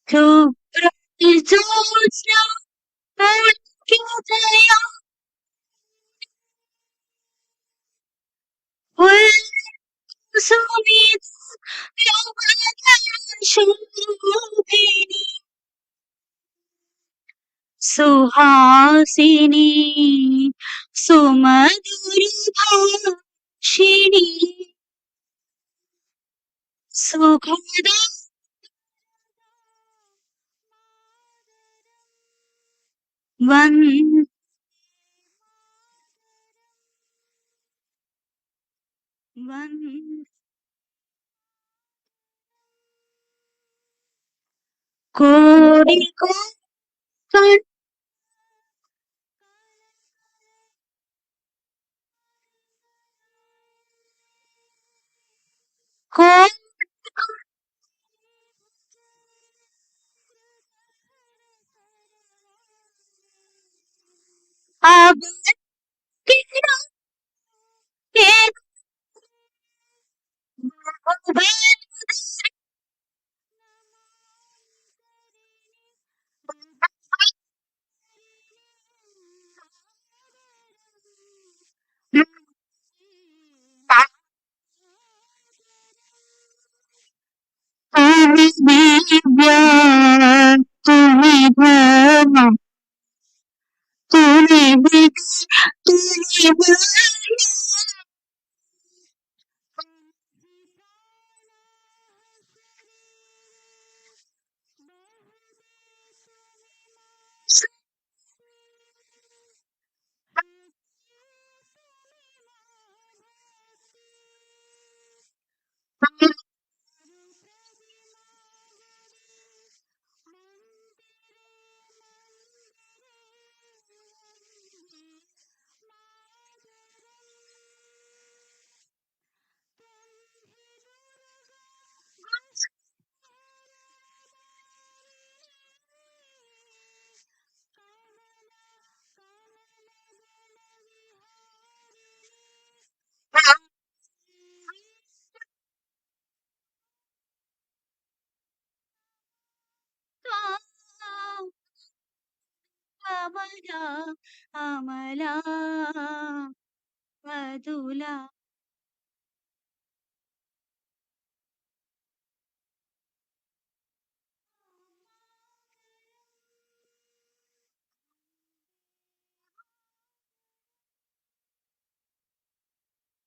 शुभ्रजोत्स्ना पुलकितया शोभिनी सुहासिनी सुमधुरभाषिणी सुखदा कोटि अब अमला मधुला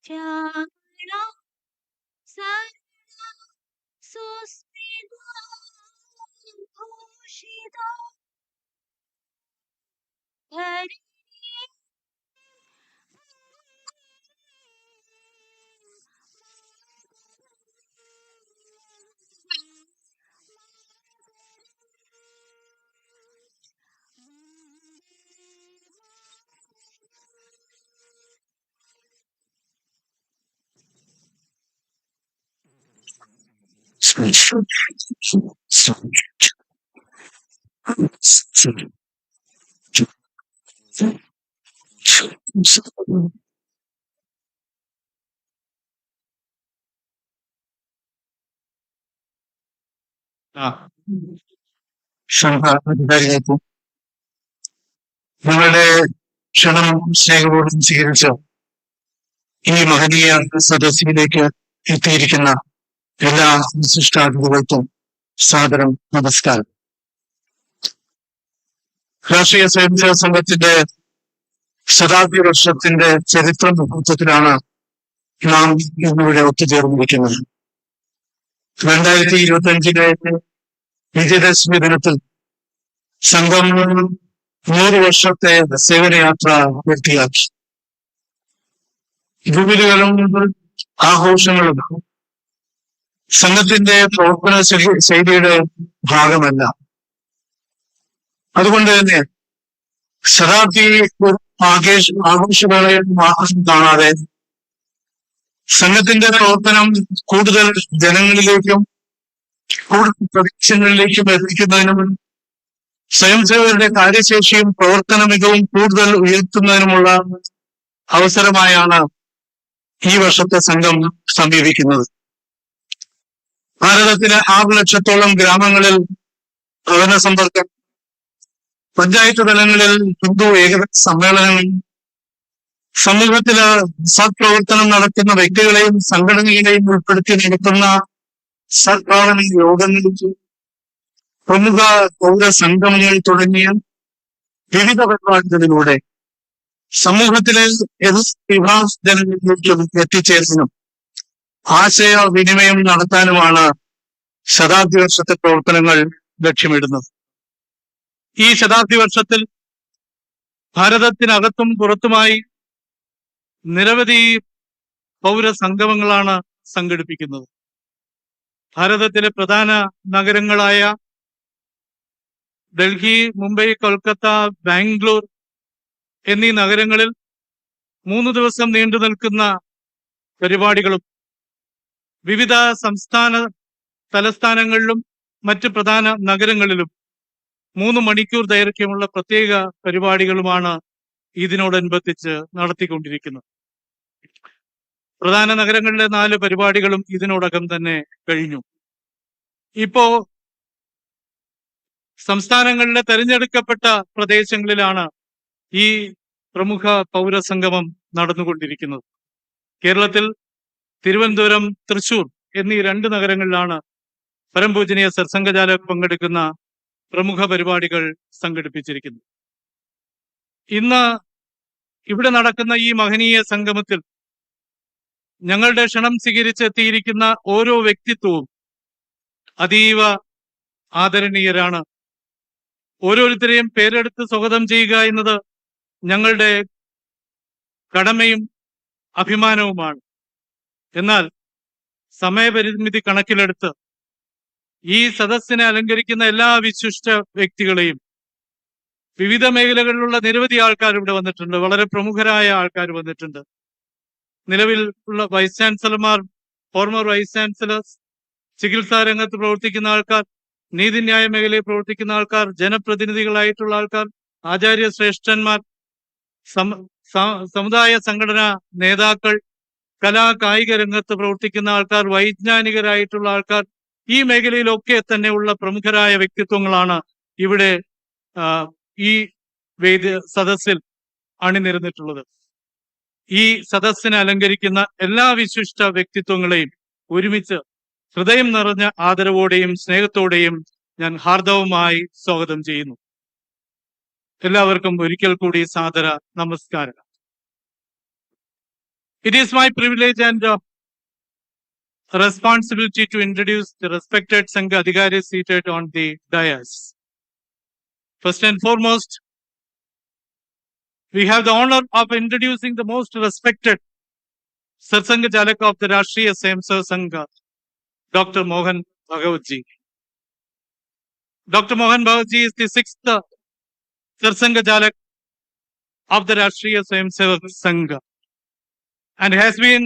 ध्याना सरला सुस्मिता भूषिता धरी അധികാരികൾക്കും നിങ്ങളുടെ ക്ഷണം സ്നേഹപൂർവ്വം സ്വീകരിച്ച ഈ മഹനീയ സദസ്സിലേക്ക് എത്തിയിരിക്കുന്ന എല്ലാ വിശിഷ്ടാതിഥികൾക്കും സാദരം നമസ്കാരം. രാഷ്ട്രീയ സ്വയംസേവക സംഘത്തിന്റെ ശതാബ്ദി വർഷത്തിന്റെ ചരിത്ര മുഹൂർത്തത്തിലാണ് നാം ഇന്നിവിടെ ഒത്തുചേർന്നിരിക്കുന്നത്. 2025 വിജയദശമി ദിനത്തിൽ സംഘം 100 വർഷത്തെ സേവനയാത്ര പൂർത്തിയാക്കി. ജൂബിലികളും ആഘോഷങ്ങളും സംഘത്തിന്റെ പ്രവർത്തന ശൈലിയുടെ ഭാഗമല്ല. അതുകൊണ്ട് തന്നെ ശതാബ്ദി ആഘോഷവേളയിൽ മാത്രം കാണാതെ സംഘത്തിന്റെ പ്രവർത്തനം കൂടുതൽ ജനങ്ങളിലേക്കും കൂടുതൽ പ്രദേശങ്ങളിലേക്കും എത്തിക്കുന്നതിനും സ്വയംസേവകരുടെ കാര്യശേഷിയും പ്രവർത്തന മികവും കൂടുതൽ ഉയർത്തുന്നതിനുമുള്ള അവസരമായാണ് ഈ വർഷത്തെ സംഘം സമീപിക്കുന്നത്. ഭാരതത്തിലെ 6 ലക്ഷത്തോളം ഗ്രാമങ്ങളിൽ ഭവന സമ്പർക്കം, പഞ്ചായത്ത് തലങ്ങളിൽ ഹിന്ദു ഏകതാ സമ്മേളനങ്ങൾ, സമൂഹത്തില് സത്പ്രവർത്തനം നടത്തുന്ന വ്യക്തികളെയും സംഘടനകളെയും ഉൾപ്പെടുത്തി നടത്തുന്ന സദ്ഭാവന യോഗങ്ങളിൽ, പ്രമുഖ പൗരസംഗമങ്ങൾ തുടങ്ങിയ വിവിധ പരിപാടികളിലൂടെ സമൂഹത്തിലെ എല്ലാ വിഭാഗ ജനങ്ങളിലേക്കും എത്തിച്ചേരാനും ആശയവിനിമയം നടത്താനുമാണ് ശതാബ്ദി വർഷത്തെ പ്രവർത്തനങ്ങൾ ലക്ഷ്യമിടുന്നത്. ഈ ശതാബ്ദി വർഷത്തിൽ ഭാരതത്തിനകത്തും പുറത്തുമായി നിരവധി പൗരസംഗമങ്ങളാണ് സംഘടിപ്പിക്കുന്നത്. ഭാരതത്തിലെ പ്രധാന നഗരങ്ങളായ ഡൽഹി, മുംബൈ, കൊൽക്കത്ത, ബാംഗ്ലൂർ എന്നീ നഗരങ്ങളിൽ 3 ദിവസം നീണ്ടു നിൽക്കുന്ന പരിപാടികളും വിവിധ സംസ്ഥാന തലസ്ഥാനങ്ങളിലും മറ്റ് പ്രധാന നഗരങ്ങളിലും 3 മണിക്കൂർ ദൈർഘ്യമുള്ള പ്രത്യേക പരിപാടികളുമാണ് ഇതിനോടനുബന്ധിച്ച് നടത്തിക്കൊണ്ടിരിക്കുന്നത്. പ്രധാന നഗരങ്ങളിലെ 4 പരിപാടികളും ഇതിനോടകം തന്നെ കഴിഞ്ഞു. ഇപ്പോ സംസ്ഥാനങ്ങളിലെ തെരഞ്ഞെടുക്കപ്പെട്ട പ്രദേശങ്ങളിലാണ് ഈ പ്രമുഖ പൗരസംഗമം നടന്നുകൊണ്ടിരിക്കുന്നത്. കേരളത്തിൽ തിരുവനന്തപുരം, തൃശൂർ എന്നീ 2 നഗരങ്ങളിലാണ് പരംപൂജനീയ സർസംഘചാലക് പങ്കെടുക്കുന്ന പ്രമുഖ പരിപാടികൾ സംഘടിപ്പിച്ചിരിക്കുന്നത്. ഇന്ന് ഇവിടെ നടക്കുന്ന ഈ മഹനീയ സംഗമത്തിൽ ഞങ്ങളുടെ ക്ഷണം സ്വീകരിച്ചെത്തിയിരിക്കുന്ന ഓരോ വ്യക്തിത്വവും അതീവ ആദരണീയരാണ്. ഓരോരുത്തരെയും പേരെടുത്ത് സ്വാഗതം ചെയ്യുക എന്നത് ഞങ്ങളുടെ കടമയും അഭിമാനവുമാണ്. എന്നാൽ സമയപരിമിതി കണക്കിലെടുത്ത് ഈ സദസ്സിനെ അലങ്കരിക്കുന്ന എല്ലാ വിശിഷ്ട വ്യക്തികളെയും, വിവിധ മേഖലകളിലുള്ള നിരവധി ആൾക്കാർ ഇവിടെ വന്നിട്ടുണ്ട്. വളരെ പ്രമുഖരായ ആൾക്കാർ വന്നിട്ടുണ്ട്. നിലവിൽ ഉള്ള വൈസ് ചാൻസലർമാർ, ഫോർമർ വൈസ് ചാൻസലേഴ്സ്, ചികിത്സാ രംഗത്ത് പ്രവർത്തിക്കുന്ന ആൾക്കാർ, നീതിന്യായ മേഖലയിൽ പ്രവർത്തിക്കുന്ന ആൾക്കാർ, ജനപ്രതിനിധികളായിട്ടുള്ള ആൾക്കാർ, ആചാര്യ ശ്രേഷ്ഠന്മാർ, സമുദായ സംഘടനാ നേതാക്കൾ, കലാ കായിക രംഗത്ത് പ്രവർത്തിക്കുന്ന ആൾക്കാർ, വൈജ്ഞാനികരായിട്ടുള്ള ആൾക്കാർ, ഈ മേഖലയിലൊക്കെ തന്നെയുള്ള പ്രമുഖരായ വ്യക്തിത്വങ്ങളാണ് ഇവിടെ ഈ സദസ്സിൽ അണിനിരന്നിട്ടുള്ളത്. ഈ സദസ്സിനെ അലങ്കരിക്കുന്ന എല്ലാ വിശിഷ്ട വ്യക്തിത്വങ്ങളെയും ഒരുമിച്ച് ഹൃദയം നിറഞ്ഞ ആദരവോടെയും സ്നേഹത്തോടെയും ഞാൻ ഹാർദവമായി സ്വാഗതം ചെയ്യുന്നു. എല്ലാവർക്കും ഒരിക്കൽ കൂടി സാദര നമസ്കാരം. It is my privilege and responsibility to introduce the respected Sangha Adhikaris seated on the dais. First and foremost, we have the honor of introducing the most respected Satsanga Jalak of the Rashtriya Swayamsevak Sangha, Dr. Mohan Bhagwat ji. Dr. Mohan Bhagwat ji is the 6th Satsanga Jalak of the Rashtriya Swayamsevak Sangha and has been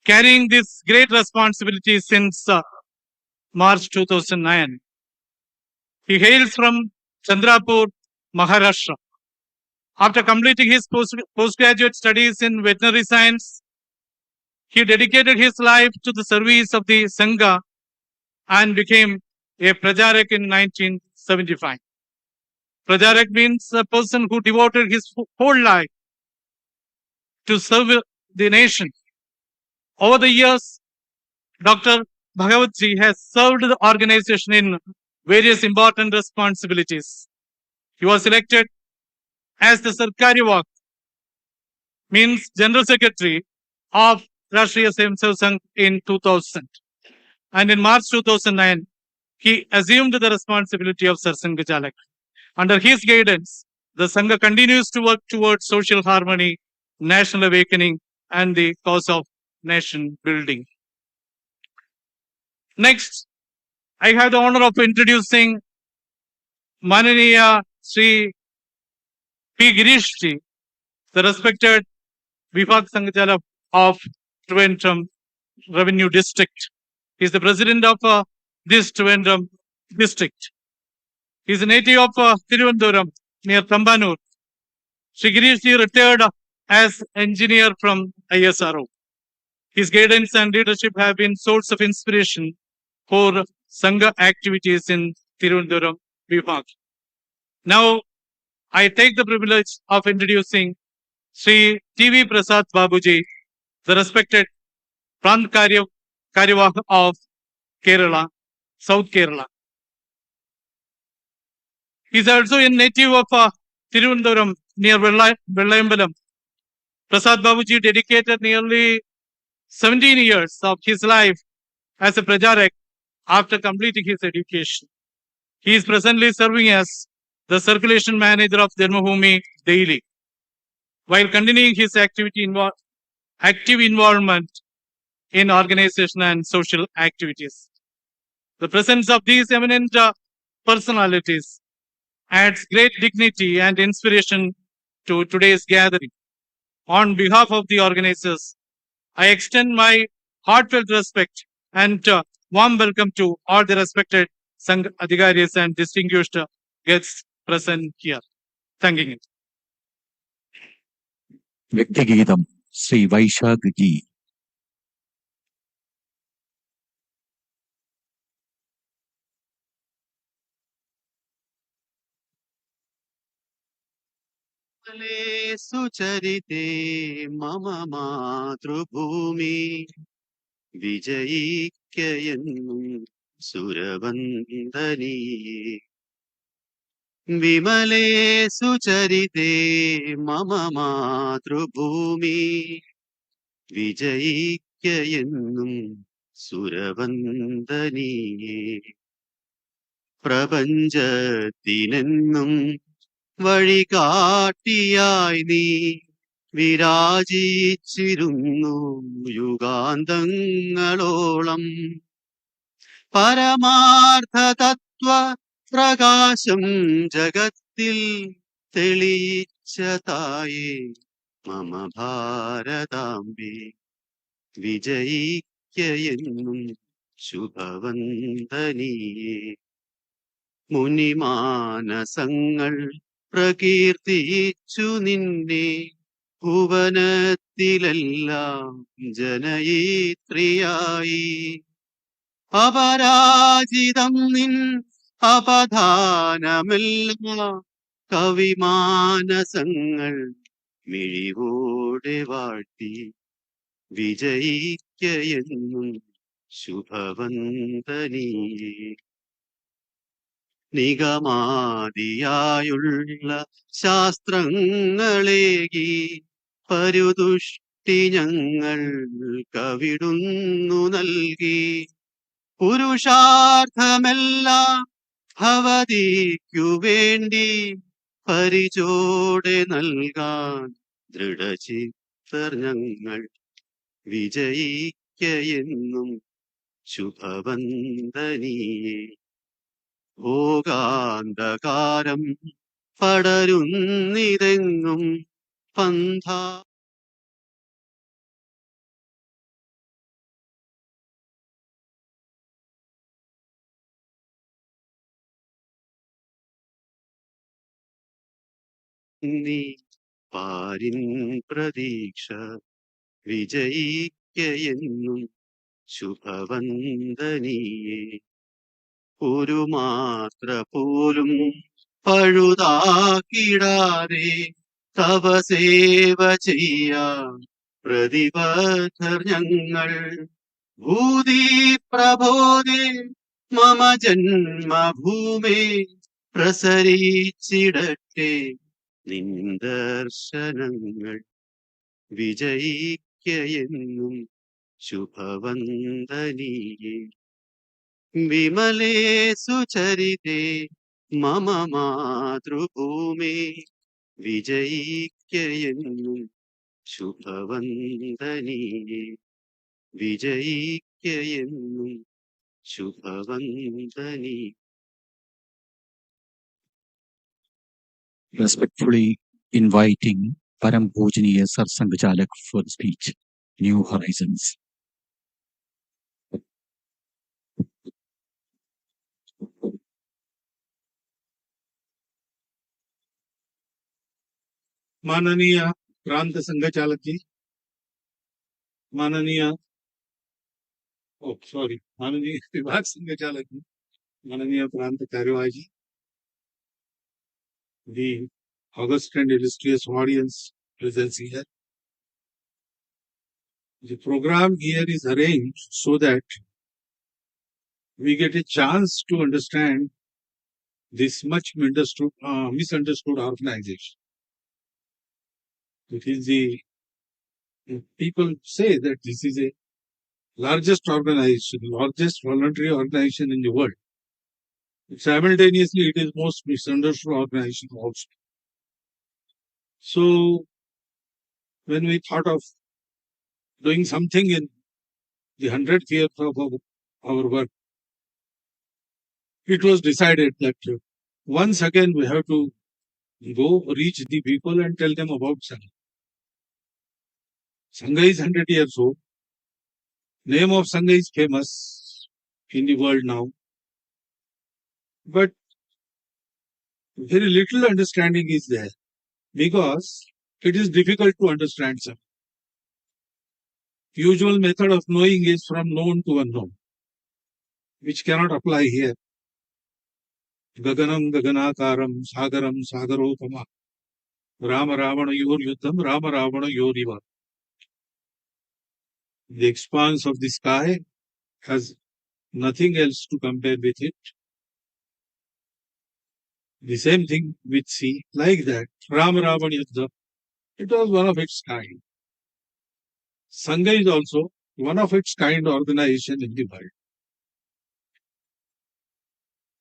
carrying this great responsibility since March 2009. He hails from Chandrapur, Maharashtra. After completing his postgraduate studies in veterinary science, he dedicated his life to the service of the Sangha and became a Prajarak in 1975. Prajarak means a person who devoted his whole life to serve the nation. Over the years, Dr. Bhagwat ji has served the organization in various important responsibilities. He was elected as the Sarkari Waq, means General Secretary of Rashtriya Swayamsevak Sangh in 2000. And in March 2009, he assumed the responsibility of Satsanga Jalak. Under his guidance, the Sangha continues to work towards social harmony, national awakening, and the cause of nation building. Next, I have the honor of introducing Mananiya Sri P. Girish ji, the respected Vibhag Sanghachalak of Trivandrum Revenue District. He is the president of this Trivandrum district. He is a native of Trivandrum near Tambanur. Sri Girish ji retired as engineer from ISRO. His guidance and leadership have been source of inspiration for Sangha activities in Trivandrum, Vibhag. Now, I take the privilege of introducing Sri TV Prasad Babuji, the respected Prant Karyavah of Kerala, South Kerala. He is also a native of Trivandrum near Vellayambalam. Prasad Babuji dedicated nearly 17 years of his life as a Prajarak after completing his education. He is presently serving as the circulation manager of Janmabhoomi Daily, while continuing his active involvement in organization and social activities. The presence of these eminent personalities adds great dignity and inspiration to today's gathering. On behalf of the organizers, I extend my heartfelt respect and warm welcome to all the respected Sangh Adhigaris and distinguished guests present here. Thanking you. വ്യക്തിഗീതം ശ്രീ വൈശാഖ് ജി. സുചരിതേ മമ മാതൃഭൂമി വിജയിക്കയെന്നും സുരവന്ദനീ. വിമലേ സുചരിതേ മമ മാതൃഭൂമി വിജയിക്കയെന്നും സുരവന്ദനീയേ. പ്രപഞ്ചത്തിനെന്നും വഴികാട്ടിയായി നീ വിരാജിച്ചിരുന്നു യുഗാന്തങ്ങളോളം. പരമാർത്ഥ തത്വ പ്രകാശം ജഗത്തിൽ തെളിയിച്ച തായേ മമ ഭാരതാംബേ വിജയിക്കയെന്നും ശുഭവന്ദനീയേ. മുനിമാനസങ്ങൾ പ്രകീർത്തിച്ചു നിന്നെ ഭുവനത്തിലെല്ലാം ജനയിത്രിയായി. അപരാജിതം നിൻ അപധാനമെല്ലാം കവിമാനസങ്ങൾ മിഴിവോടെ വാഴ്ത്തി വിജയിക്കയെന്നും ശുഭവന്ദനീയേ. നിഗമാദിയായുള്ള ശാസ്ത്രങ്ങളേകി പരുതുഷ്ടി ഞങ്ങൾ കവിടുന്നു നൽകി. പുരുഷാർത്ഥമെല്ലാം ഭവതിക്കു വേണ്ടി പരിചോടെ നൽകാൻ ദൃഢചിത്തർ ഞങ്ങൾ വിജയിക്കയെന്നും ശുഭവന്ദനീയേ. ഭോഗാന്ധകാരം പടരുന്നിതെങ്ങും പന്ഥ നീ പാരിൻ പ്രതീക്ഷ വിജയിക്കയെന്നും ശുഭവന്ദനീയേ. ഒരു മാത്ര പോലും പഴുതാക്കിടാതെ തവ സേവ ചെയ്യാൻ പ്രതിബദ്ധർ ഞങ്ങൾ. ഭൂതി പ്രബോധേ മമ ജന്മഭൂമേ പ്രസരിച്ചിടട്ടെ നിൻ ദർശനങ്ങൾ വിജയിക്കയെന്നും ശുഭവന്ദനീയേ. വിമലേ സുചരിതേ മമ മാതൃഭൂമേ വിജയിക്കയെന്നും ശുഭവന്ദനീയേ. വിജയിക്കയെന്നും ശുഭവന്ദനീ. Respectfully inviting Param Pujaniya Sar Sanghchalak for the speech. New Horizons. माननीय प्रांत संघ चालक जी, माननीय माननीय विभाग संघ चालक जी, Mananiya Pranta Karyawaji, the august and illustrious audience present here. The program here is arranged so that we get a chance to understand this much misunderstood organization. It is people say that this is a largest organization, largest voluntary organization in the world. Simultaneously, it is most misunderstood organization also. So, when we thought of doing something in the 100th year of our work, it was decided that once again we have to go reach the people and tell them about Sangha. Sangha is 100 years old. Name of Sangha is famous in the world now. But very little understanding is there because it is difficult to understand Sangha. Usual method of knowing is from known to unknown, which cannot apply here. Gaganam gaganakaram sagaram sagaropama Rama Ravana yor yuddham Rama Ravana yoriva. The expanse of the sky has nothing else to compare with it. The same thing with sea, like that. Rama Ravana yuddha, it was one of its kind. Sangha is also one of its kind organization in the world.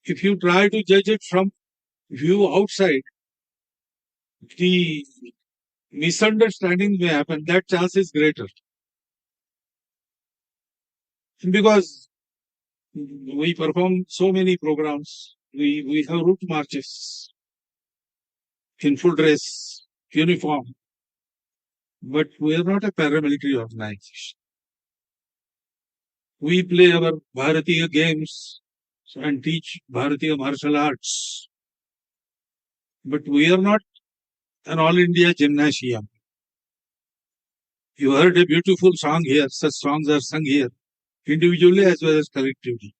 If you try to judge it from view outside, the misunderstanding may happen. That chance is greater. Because we perform so many programs, we have route marches in full dress, uniform, but we are not a paramilitary organization. We play our Bharatiya games and teach Bharatiya martial arts, but we are not an all India gymnasium. You heard a beautiful song here. Such songs are sung here, individually as well as collectively.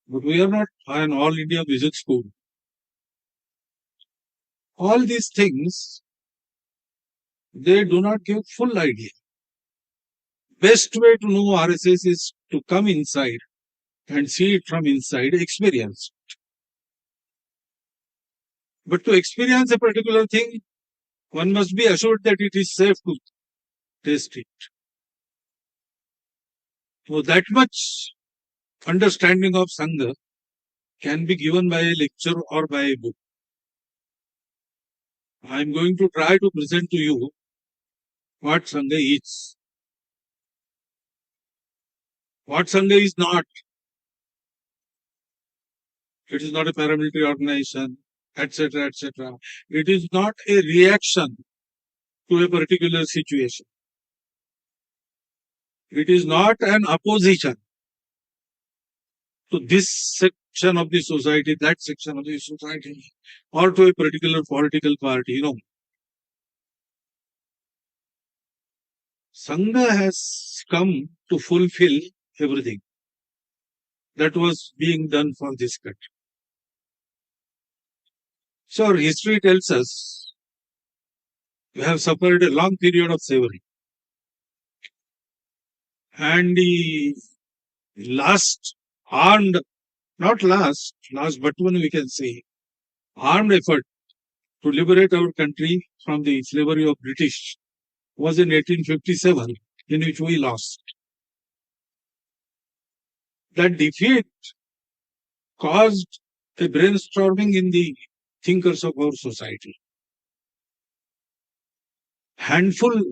But we are not an all India music school. All these things, they do not give full idea. Best way to know RSS is to come inside and see it from inside, experience. But to experience a particular thing, one must be assured that it is safe to taste it. So that much understanding of Sangha can be given by a lecture or by a book. I am going to try to present to you what Sangha is. What Sangha is not. It is not a paramilitary organization, etc., etc. It is not a reaction to a particular situation. It is not an opposition to this section of the society, that section of the society, or to a particular political party. No. Sangha has come to fulfill everything that was being done for this country. So our history tells us we have suffered a long period of slavery. And the last armed, not last but one we can say, armed effort to liberate our country from the slavery of British was in 1857, in which we lost. That defeat caused a brainstorming in the thinkers of our society. Handful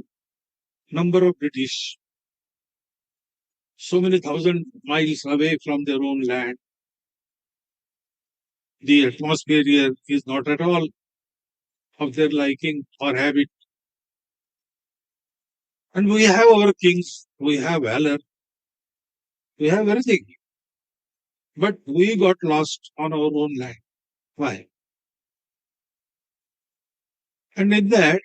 number of British, so many thousand miles away from their own land. The atmosphere here is not at all of their liking or habit. And we have our kings, we have valor, we have everything. But we got lost on our own land. Why? And in that,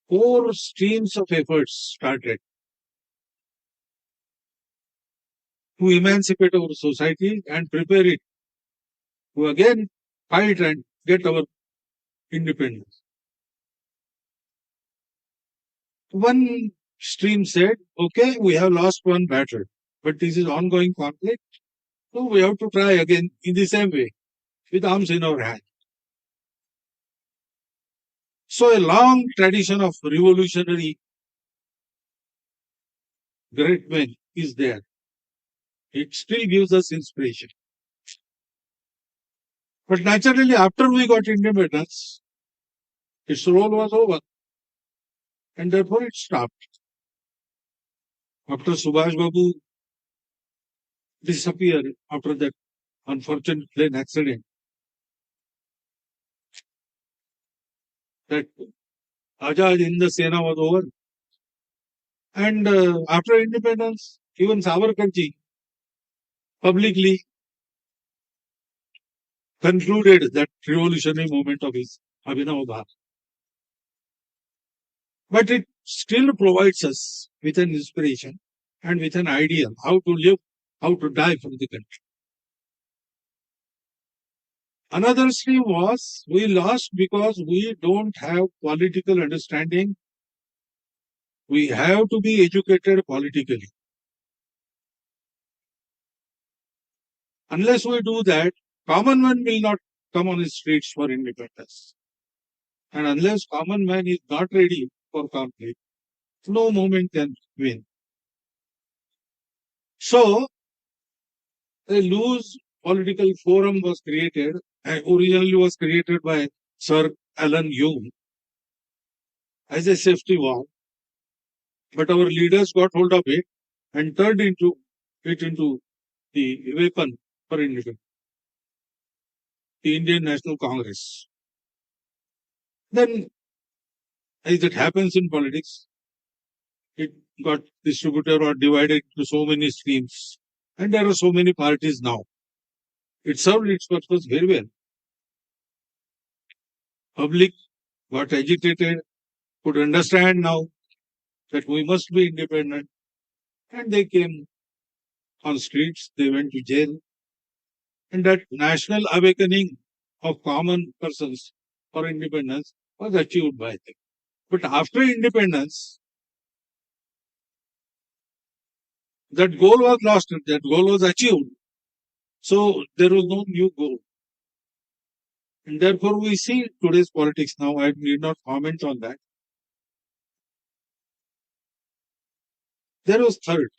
4 streams of efforts started. to emancipate our society and prepare it to again fight and get our independence. One stream said, okay, we have lost one battle, but this is ongoing conflict. So we have to try again in the same way, with arms in our hand. So a long tradition of revolutionary great men is there. It still gives us inspiration. But naturally, after we got independence, its role was over, and therefore it stopped. After Subhash Babu disappeared after that unfortunate plane accident, that Azad in the Sena was over. And after independence, even Savarkarji publicly concluded that revolutionary movement of his Abhinav Bharat. But it still provides us with an inspiration and with an idea how to live, how to die for the country. Another stream was we lost because we don't have political understanding. We have to be educated politically. Unless we do that, common man will not come on the streets for independence. And unless common man is not ready for conflict, no movement can win. So, a loose political forum was created, and originally was created by Sir Alan Hume as a safety valve. But our leaders got hold of it and turned it into the weapon for independence, the Indian National Congress. Then, as it happens in politics, it got distributed or divided into so many streams. And there are so many parties now. It served its purpose very well. Public got agitated, could understand now that we must be independent. And they came on streets, they went to jail. And that national awakening of common persons for independence was achieved by them. But after independence, that goal was lost, that goal was achieved. So there was no new goal. And therefore we see today's politics now. I need not comment on that. There was third.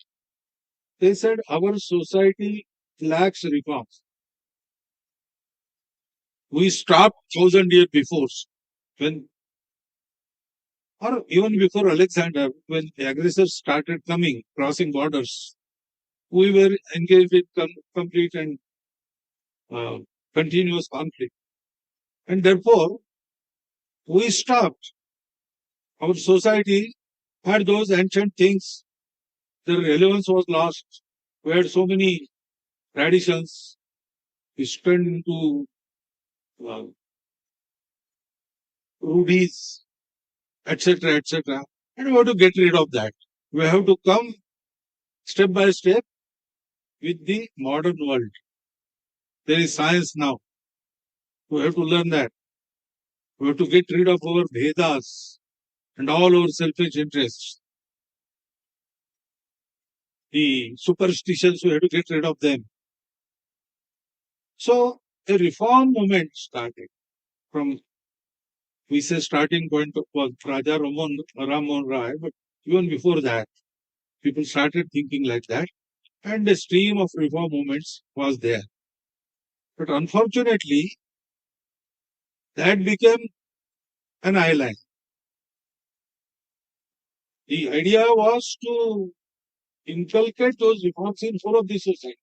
They said our society lacks reforms. We stopped 1,000 years before, when, or even before Alexander, when the aggressors started coming, crossing borders. We were engaged in complete and continuous conflict. And therefore, we stopped. Our society had those ancient things. The relevance was lost. We had so many traditions. We turned into rudies, etc., etc. And we have to get rid of that. We have to come step by step with the modern world. There is science now. We have to learn that. We have to get rid of our Vedas and all our selfish interests. The superstitions, we have to get rid of them. So, a reform movement started from, we say starting point was Raja Rammohn Rai, but even before that, people started thinking like that, and a stream of reform movements was there. But unfortunately, that became an island. The idea was to inculcate those reforms in full of the society.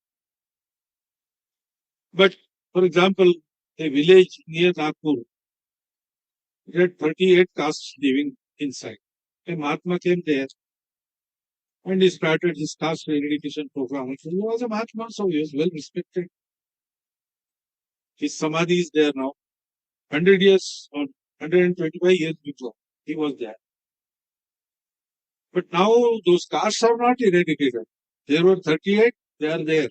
But, for example, a village near Nagpur, it had 38 castes living inside. A Mahatma came there and he started his caste eradication program. He was a Mahatma, so he was well respected. His Samadhi is there now. 100 years or 125 years before, he was there. But now those castes are not eradicated. There were 38, They are there.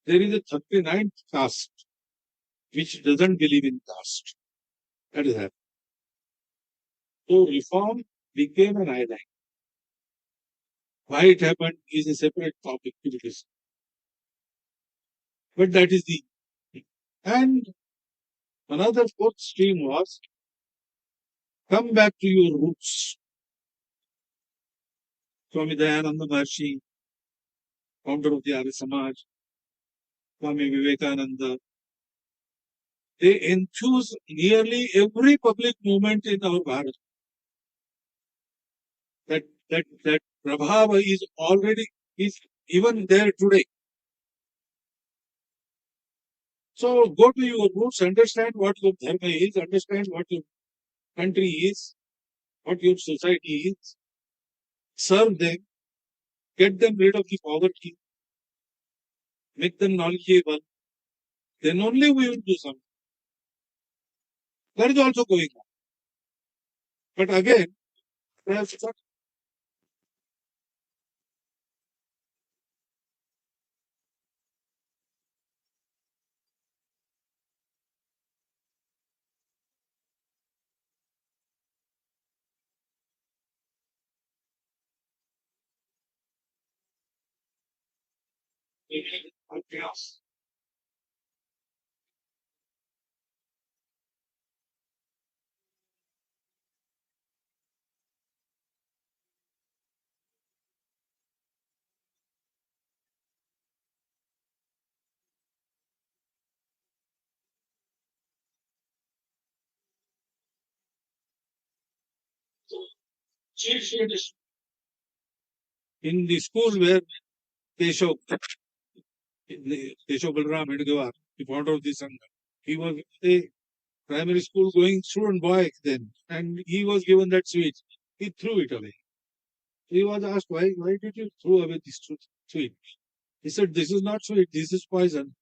There is a 39th caste which doesn't believe in caste. That is happening. So reform became an island. Why it happened is a separate topic to be discussed. But that is the and another fourth stream was come back to your roots. Swami Dayananda Maharshi, founder of the Arya Samaj, Swami Vivekananda, they enthuse nearly every public movement in our Bharat. That Prabhava is already is even there today. So go to your roots, understand what your dharma is, understand what your country is, what your society is, serve them, get them rid of the poverty, make them knowledgeable, then only we will do something. That is also going on. But again, they have stuck. Chaos. Cheat sheet is in the school where Keshav Balram Hedgewar, the founder of the Sangha, he was a primary school going student boy then, and he was given that sweet. He threw it away. He was asked, why did you throw away this sweet? He said, this is not sweet, this is poison.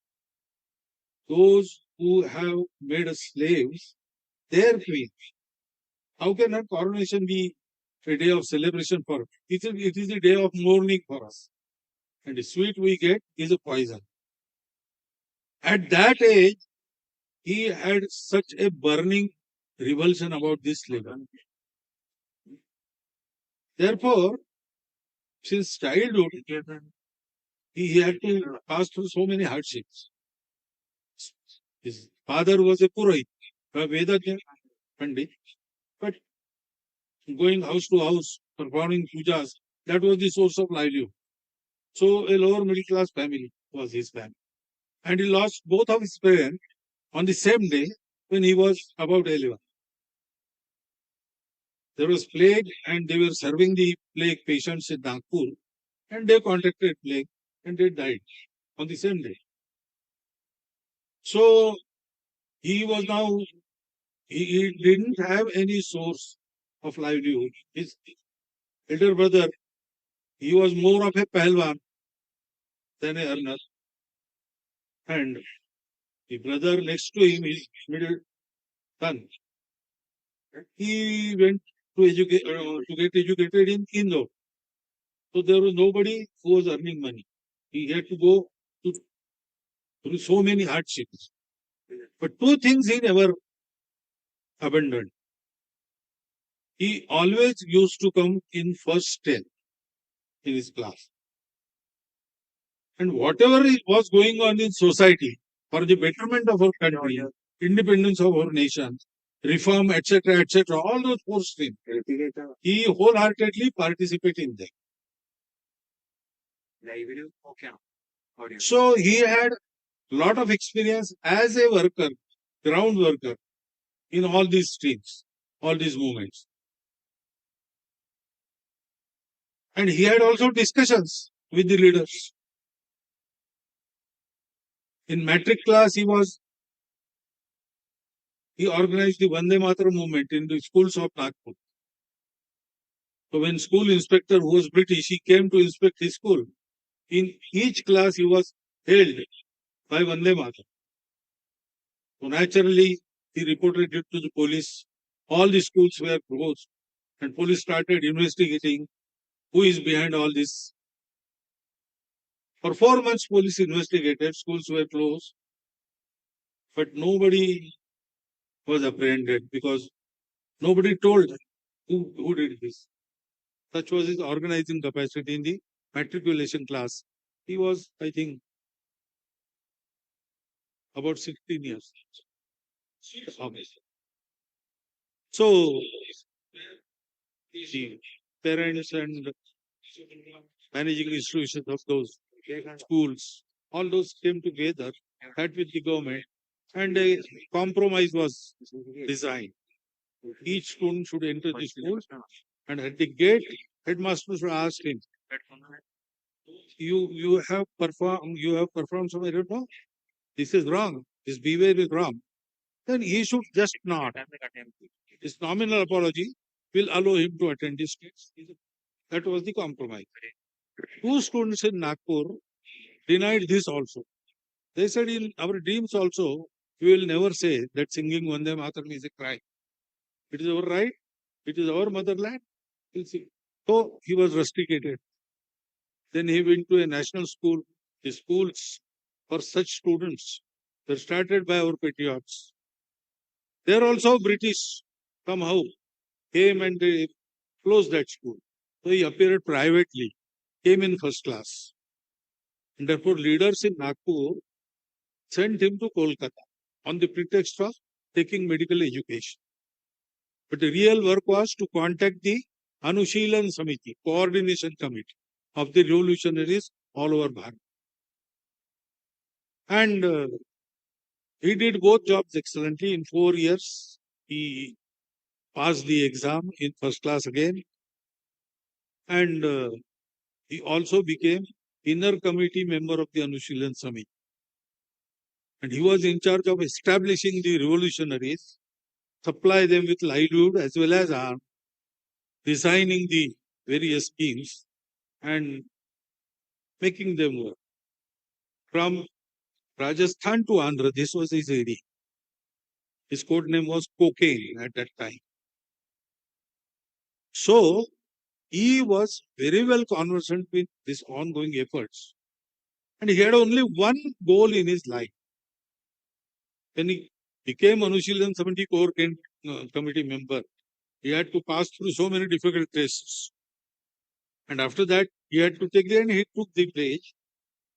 Those who have made us slaves, their queen. How can our coronation be a day of celebration for us? It is a day of mourning for us. And the sweet we get is a poison. At that age, he had such a burning revulsion about this slavery. Therefore, since childhood, he had to pass through so many hardships. His father was a Purohit, a Vedajna Pandit, but going house to house, performing pujas, that was the source of livelihood. So a lower middle class family was his family. And he lost both of his parents on the same day when he was about 11. There was plague and they were serving the plague patients in Nagpur and they contracted plague and they died on the same day. So he was now, he didn't have any source of livelihood. His elder brother, he was more of a pahalwan than a earner. And the brother next to him, his middle son, he went to get educated in Indore. So there was nobody who was earning money. He had to go through so many hardships. But two things he never abandoned. He always used to come in first 10 in his class. And whatever was going on in society for the betterment of our country, independence of our nation, reform, etc., all those four streams, he wholeheartedly participated in them. So he had a lot of experience as a worker, ground worker, in all these streams, all these movements. And he had also discussions with the leaders. In matric class, he organized the Vande Mataram movement in the schools of Nagpur. So when school inspector, who was British, he came to inspect his school. In each class, he was held by Vande Mataram. So naturally, he reported it to the police. All the schools were closed, and police started investigating who is behind all this. For 4 months, police investigated, schools were closed, but nobody was apprehended because nobody told who did this. Such was his organizing capacity in the matriculation class. He was, I think, about 16 years. So, the parents and managing institutions of those schools, all those came together, had with the government, and a compromise was designed. Each student should enter the school, and at the gate, headmaster should ask him, "You have performed some error? No, this is wrong. This behavior is wrong." Then he should just nod. His nominal apology will allow him to attend his class. That was the compromise. Two students in Nagpur denied this also. They said, in our dreams also, we will never say that singing Vande Mataram is a crime. It is our right. It is our motherland. We'll see. So he was rusticated. Then he went to a national school. The schools for such students were started by our patriots. There also British somehow came and they closed that school. So he appeared privately, came in first class. And therefore leaders in Nagpur sent him to Kolkata on the pretext of taking medical education. But the real work was to contact the Anushilan Samiti, coordination committee of the revolutionaries all over Bharat. And he did both jobs excellently. In 4 years, he passed the exam in first class again. And he also became inner committee member of the Anushilan Samiti. And he was in charge of establishing the revolutionaries, supply them with livelihood as well as arms, designing the various schemes and making them work. From Rajasthan to Andhra, this was his area. His code name was Cocaine at that time. So, he was very well conversant with these ongoing efforts. And he had only one goal in his life. When he became Anushilan 70 core committee member, he had to pass through so many difficult tests. And after that, he had to take and he took the pledge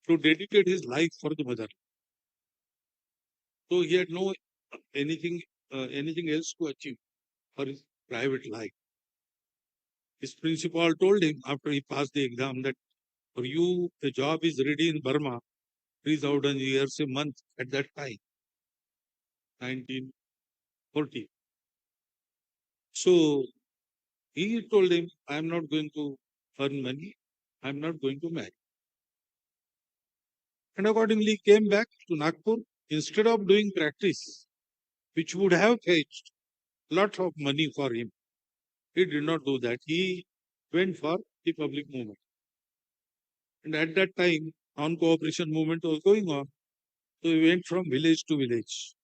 to dedicate his life for the mother. So he had no anything else to achieve for his private life. His principal told him after he passed the exam that for you, the job is ready in Burma, 3,000 years a month at that time, 1940. So he told him, I am not going to earn money, I am not going to marry. And accordingly came back to Nagpur. Instead of doing practice, which would have fetched lot of money for him, he did not do that. He went for the public movement. And at that time, non-cooperation movement was going on. So he went from village to village,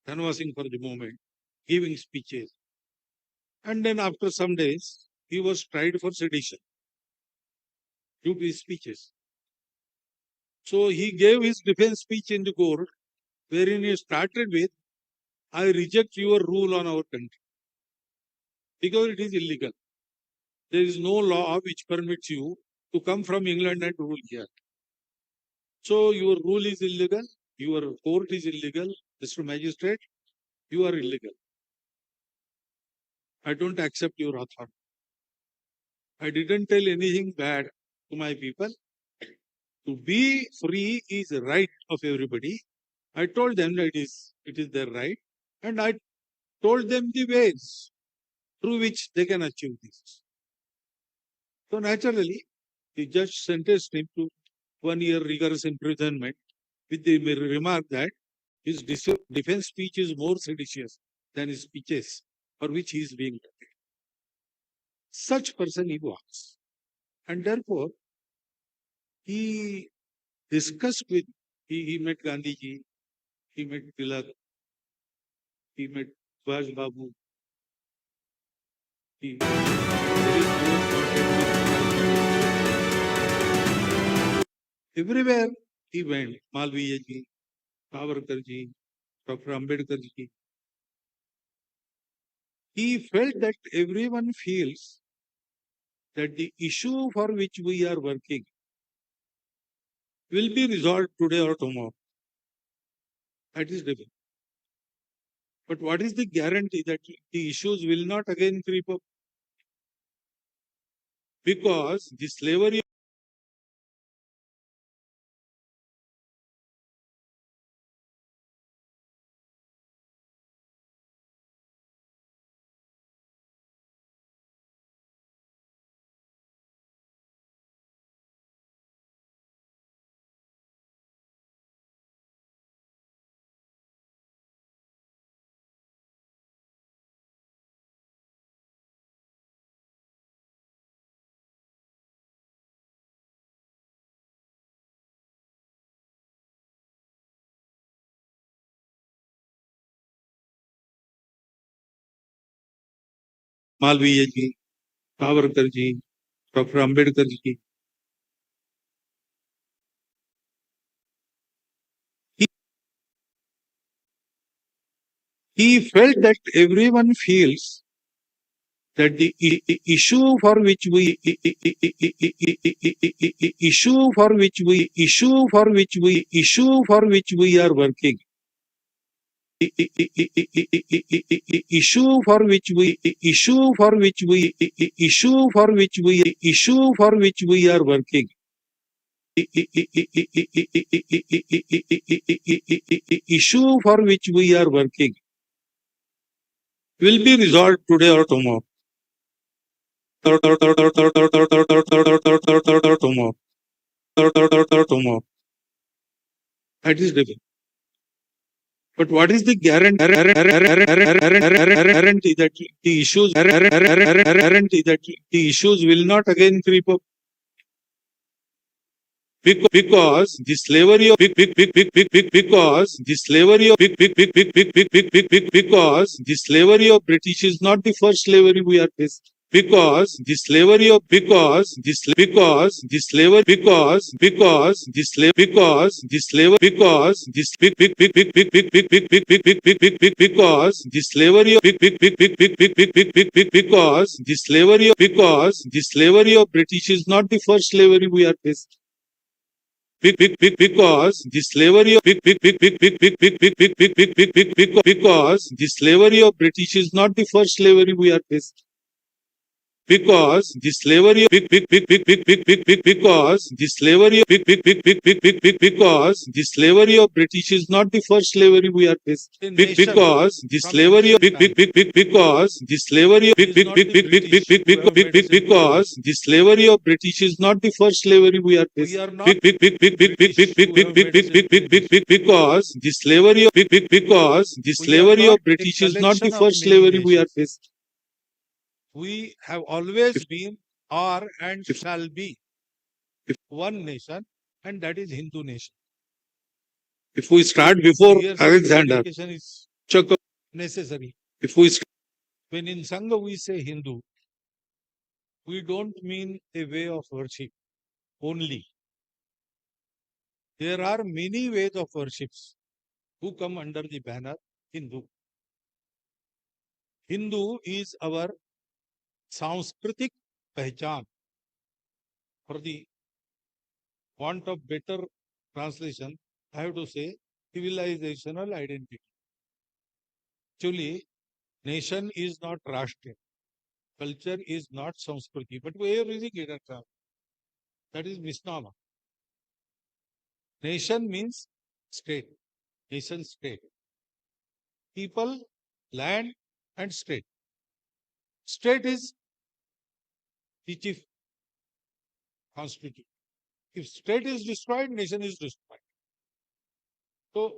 canvassing for the movement, giving speeches. And then after some days, he was tried for sedition due to his speeches. So he gave his defense speech in the court, wherein he started with, I reject your rule on our country because it is illegal. There is no law which permits you to come from England and rule here. So your rule is illegal, your court is illegal, Mr. Magistrate, you are illegal. I don't accept your authority. I didn't tell anything bad to my people. To be free is a right of everybody. I told them that it is their right, and I told them the ways through which they can achieve this. So naturally, the judge sentenced him to 1 year rigorous imprisonment with the remark that his defense speech is more seditious than his speeches for which he is being tried. Such person he was. And therefore, he discussed with, he met Gandhiji, he met Tilak, he met Subhash Babu. He very close contact with Everywhere he went, Malviya ji, Savarkar ji, Dr. Ambedkar ji, he felt that everyone feels that the issue for which we are working will be resolved today or tomorrow. That is difficult. But what is the guarantee that the issues will not again creep up? Because the slavery Malviya ji, Savarkar ji, Dr. Ambedkar ji, he felt that everyone feels that the issue for which we are working are working issue for which we are working will be resolved today or tomorrow. Tomorrow. That is difficult. But what is the guarantee that the issues will not again creep up? Because the slavery of British is not the first slavery we are facing. Because the slavery of because the slavery of British is not the first slavery we are facing. Because the slavery of British is not the first slavery we are facing. Because the slavery of British is not the first slavery we are facing. Because the slavery of British is not the first slavery we are facing. Because the slavery of British is not the first slavery we are facing. We have always been, are, and shall be one nation, and that is Hindu nation. If we start before Here Alexander, clarification is Chak- necessary. if we st- When in Sangha we say Hindu, we don't mean a way of worship only. There are many ways of worships who come under the banner Hindu. Hindu is our Sanskritic Pehchan. For the want of better translation, I have to say civilizational identity. Actually, nation is not Rashtra. Culture is not Sanskriti, but we are using it. That is misnomer. Nation means state. Nation state. People, land, and state. State is the chief constituent. If state is destroyed, nation is destroyed. So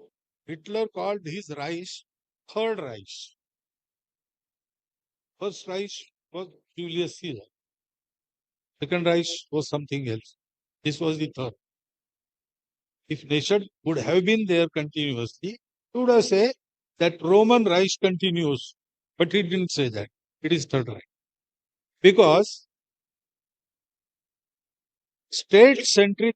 Hitler called his Reich Third Reich. First Reich was Julius Caesar. Second Reich was something else. This was the third. If nation would have been there continuously, he would have said that Roman Reich continues. But he didn't say that. It is Third Reich. Because state-centric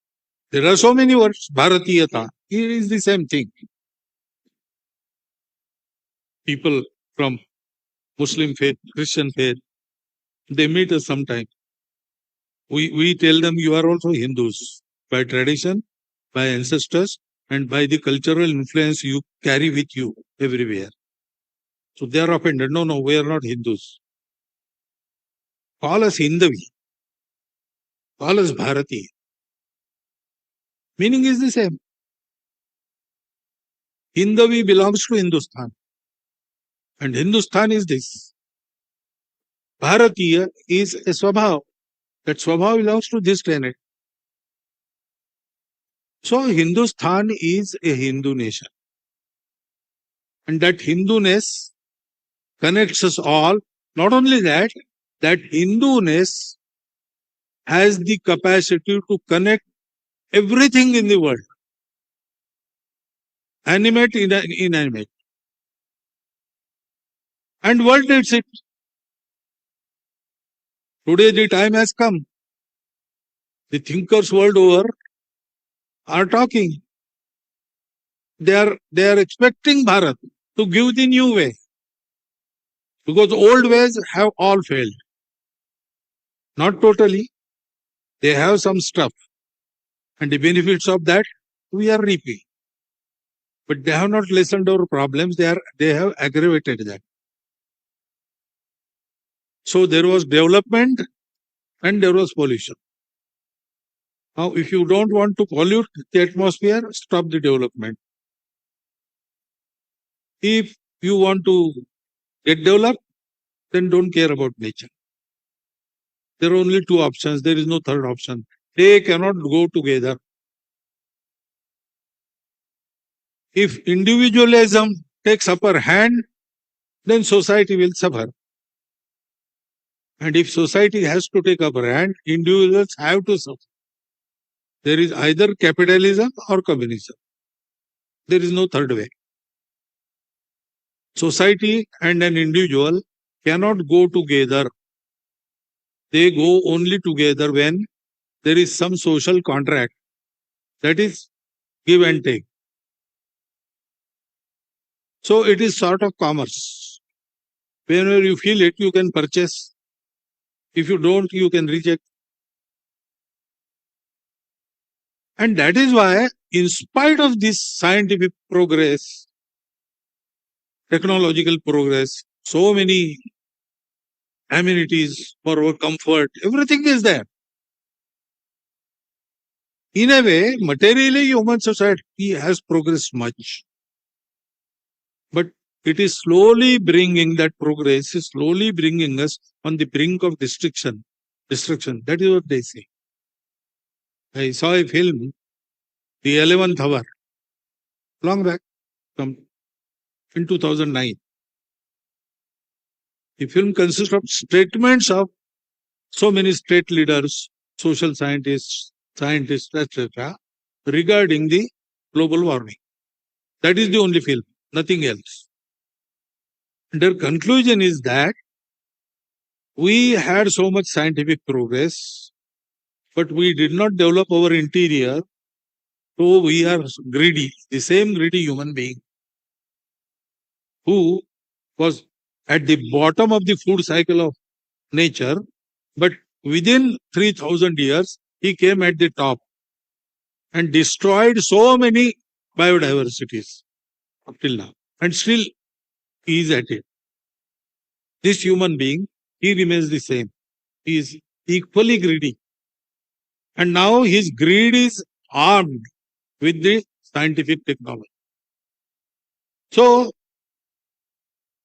There are so many words. Bharatiyata. It is the same thing. People from Muslim faith, Christian faith, they meet us sometime. We tell them you are also Hindus by tradition, by ancestors, and by the cultural influence you carry with you everywhere. So they are offended. No, we are not Hindus. Call us Hindavi. Call us Bharati. Meaning is the same. Hindavi belongs to Hindustan. And Hindustan is this. Bharatiya is a Swabhav. That Swabhav belongs to this planet. So Hindustan is a Hindu nation. And that Hinduness connects us all. Not only that, that Hinduness has the capacity to connect everything in the world. Animate, inanimate. And world needs it. Today the time has come. The thinkers world over are talking. They are expecting Bharat to give the new way. Because old ways have all failed. Not totally. They have some stuff. And the benefits of that we are reaping. But they have not listened to our problems. They have aggravated that. So there was development and there was pollution. Now, if you don't want to pollute the atmosphere, stop the development. If you want to get developed, then don't care about nature. There are only two options. There is no third option. They cannot go together. If individualism takes upper hand, then society will suffer. And if society has to take upper hand, individuals have to suffer. There is either capitalism or communism. There is no third way. Society and an individual cannot go together. They go only together when there is some social contract, that is give and take. So it is sort of commerce. Whenever you feel it, you can purchase. If you don't, you can reject. And that is why, in spite of this scientific progress, technological progress, so many amenities for our comfort, everything is there. In a way, materially, human society has progressed much. But it is slowly bringing, that progress is slowly bringing us on the brink of destruction. That is what they say. I saw a film, The 11th Hour, long back, in 2009. The film consists of statements of so many state leaders, social scientists, etc., regarding the global warming. That is the only film, nothing else. Their conclusion is that we had so much scientific progress, but we did not develop our interior, so we are greedy, the same greedy human being who was at the bottom of the food cycle of nature, but within 3,000 years, he came at the top and destroyed so many biodiversities up till now, and still he is at it. This human being, he remains the same. He is equally greedy. And now his greed is armed with the scientific technology. So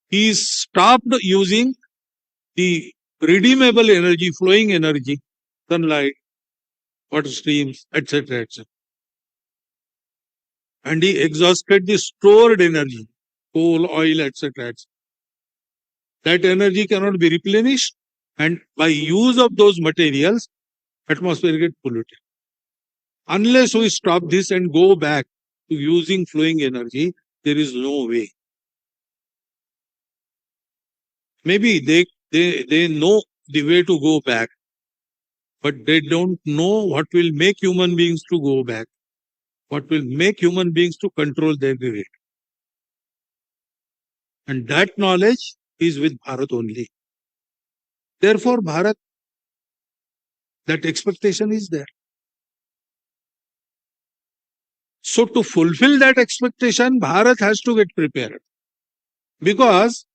he stopped using the redeemable energy, flowing energy, sunlight, water streams, etc., etc. And he exhausted the stored energy, coal, oil, etc., etc. That energy cannot be replenished, and by use of those materials, atmosphere gets polluted. Unless we stop this and go back to using flowing energy, there is no way. Maybe they know the way to go back, but they don't know what will make human beings to go back, what will make human beings to control their rate. And that knowledge is with Bharat only. Therefore, Bharat, that expectation is there. So to fulfill that expectation, Bharat has to get prepared. Because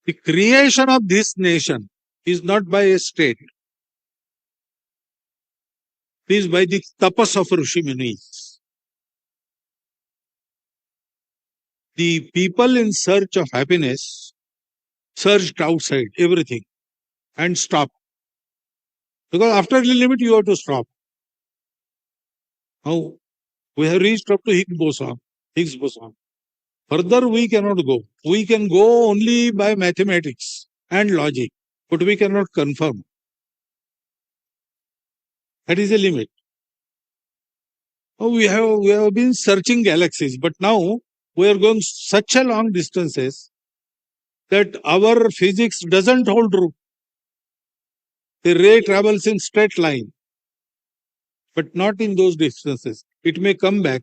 the creation of this nation is not by a state. It is by the tapas of Rishi Munis. The people in search of happiness searched outside everything and stopped. Because after the limit, you have to stop. Now, we have reached up to Higgs boson. Further, we cannot go. We can go only by mathematics and logic, but we cannot confirm. That is a limit. We have been searching galaxies, but now we are going such a long distances that our physics doesn't hold true. The ray travels in straight line, but not in those distances. It may come back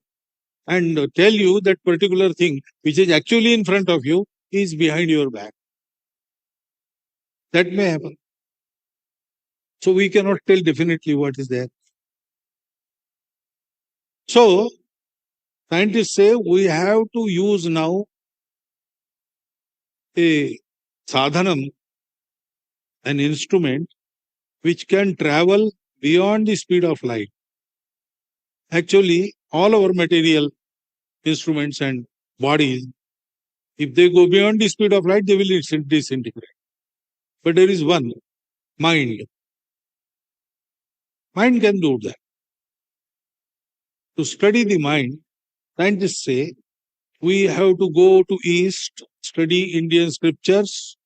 and tell you that particular thing which is actually in front of you is behind your back. That may happen. So we cannot tell definitely what is there. So scientists say we have to use now a sadhanam, an instrument which can travel beyond the speed of light. Actually, all our material instruments and bodies, if they go beyond the speed of light, they will disintegrate. But there is one, mind. Mind can do that. To study the mind, scientists say we have to go to East, study Indian scriptures.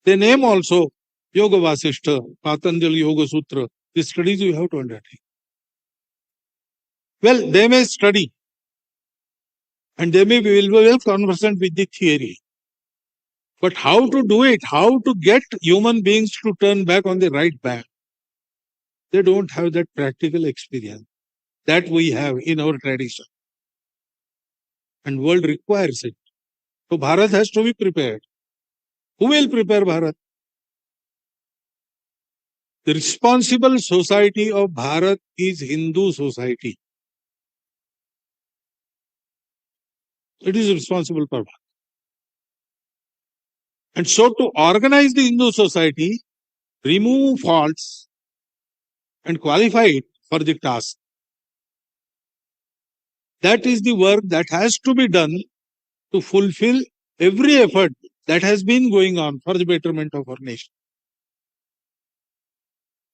They name also Yoga Vasishta, Patanjali Yoga Sutra. These studies you have to undertake. Well, they may study and they may be well conversant with the theory. But how to do it, how to get human beings to turn back on the right path, they don't have that practical experience that we have in our tradition. And world requires it. So Bharat has to be prepared. Who will prepare Bharat? The responsible society of Bharat is Hindu society. It is responsible for Bharat. And so to organize the Hindu society, remove faults and qualify it for the task. That is the work that has to be done to fulfill every effort that has been going on for the betterment of our nation.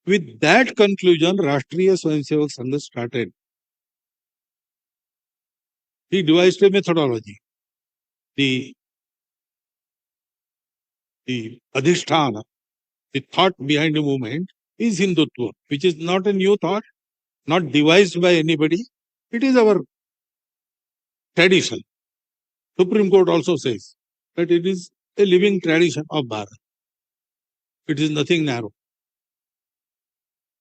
With that conclusion, Rashtriya Swayamsevak Sangh started. He devised a methodology. The adhisthana, the thought behind the movement is Hindutva, which is not a new thought, not devised by anybody. It is our tradition. Supreme Court also says that it is a living tradition of Bharat. It is nothing narrow.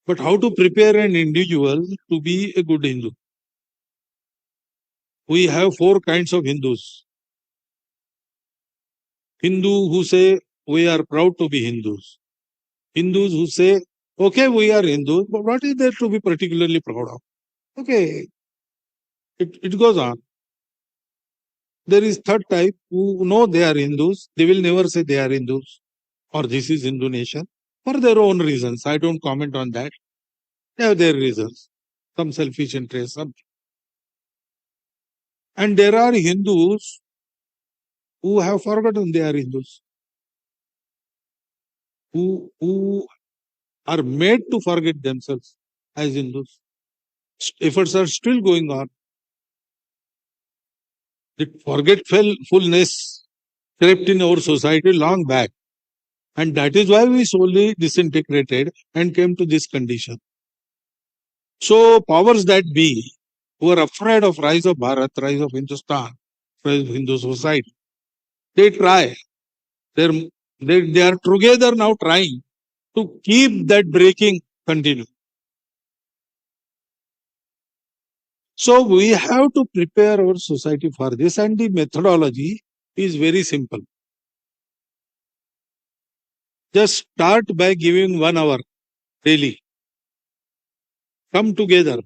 But how to prepare an individual to be a good Hindu? We have 4 kinds of Hindus. Hindu who say we are proud to be Hindus. Hindus who say, okay, we are Hindus, but what is there to be particularly proud of? Okay, it goes on. There is third type who know they are Hindus. They will never say they are Hindus or this is Hindu nation for their own reasons. I don't comment on that. They have their reasons, some selfish interest, something. And there are Hindus who have forgotten they are Hindus, who are made to forget themselves as Hindus. Efforts are still going on. The forgetfulness crept in our society long back. And that is why we slowly disintegrated and came to this condition. So powers that be, who are afraid of rise of Bharat, rise of Hindustan, rise of Hindu society, they try. They are together now trying to keep that breaking continue. So we have to prepare our society for this, and the methodology is very simple. Just start by giving 1 hour daily. Come together.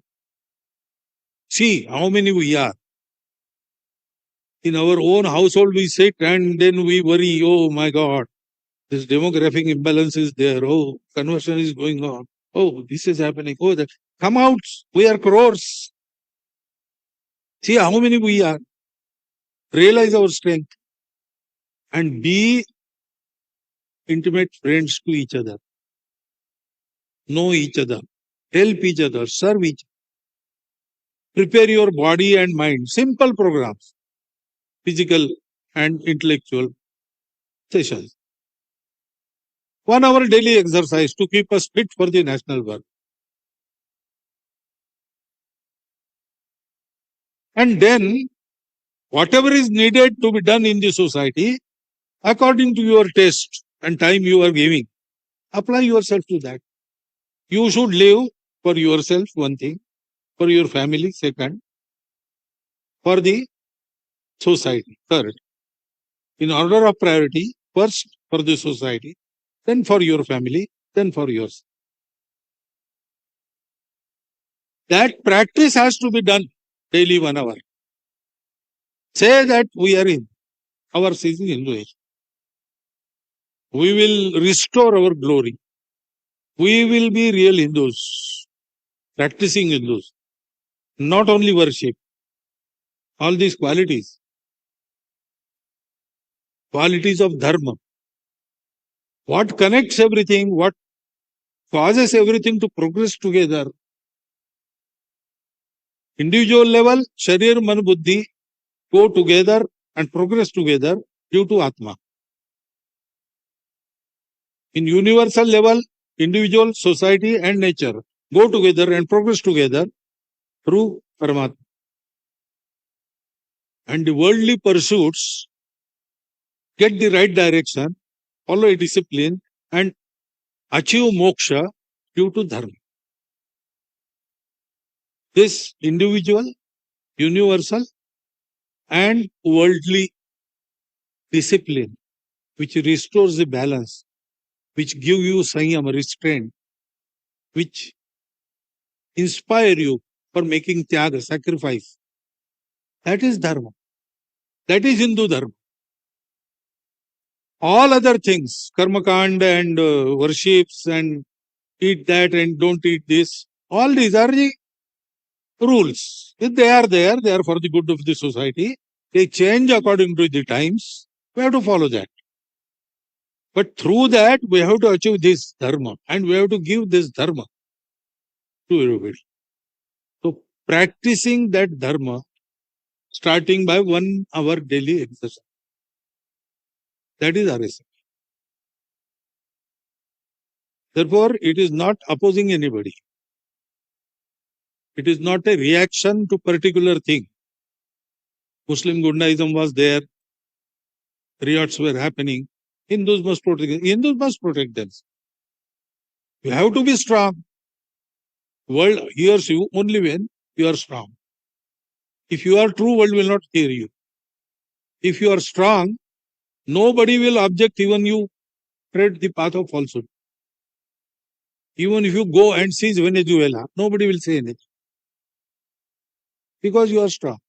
See how many we are. In our own household, we sit and then we worry, oh my God, this demographic imbalance is there. Oh, conversion is going on. Oh, this is happening. Oh, that. Come out. We are crores. See how many we are. Realize our strength and be intimate friends to each other. Know each other. Help each other. Serve each other. Prepare your body and mind. Simple programs. Physical and intellectual sessions. 1 hour daily exercise to keep us fit for the national work. And then, whatever is needed to be done in the society, according to your taste and time you are giving, apply yourself to that. You should live for yourself, one thing, for your family, second, for the society, third. In order of priority, first for the society, then for your family, then for yours. That practice has to be done daily 1 hour. Say that we are in our season Hinduism. We will restore our glory. We will be real Hindus, practicing Hindus, not only worship. All these qualities of dharma. What connects everything, what causes everything to progress together. Individual level, Sharir, Man, Buddhi go together and progress together due to Atma. In universal level, individual, society and nature go together and progress together through Paramatma. And the worldly pursuits get the right direction, follow a discipline and achieve moksha due to dharma. This individual, universal and worldly discipline which restores the balance, which give you sanyam, restraint, which inspire you for making tyaga, sacrifice. That is dharma. That is Hindu dharma. All other things, karmakanda and worships and eat that and don't eat this, all these are the rules. If they are there, they are for the good of the society. They change according to the times. We have to follow that. But through that, we have to achieve this dharma and we have to give this dharma to everybody. So, practicing that dharma, starting by 1 hour daily exercise. That is RSS. Therefore, it is not opposing anybody. It is not a reaction to particular thing. Muslim Gundaism was there. Riots were happening. Hindus must protect them. You have to be strong. World hears you only when you are strong. If you are true, world will not hear you. If you are strong, nobody will object even you tread the path of falsehood. Even if you go and seize Venezuela, nobody will say anything. Because you are strong.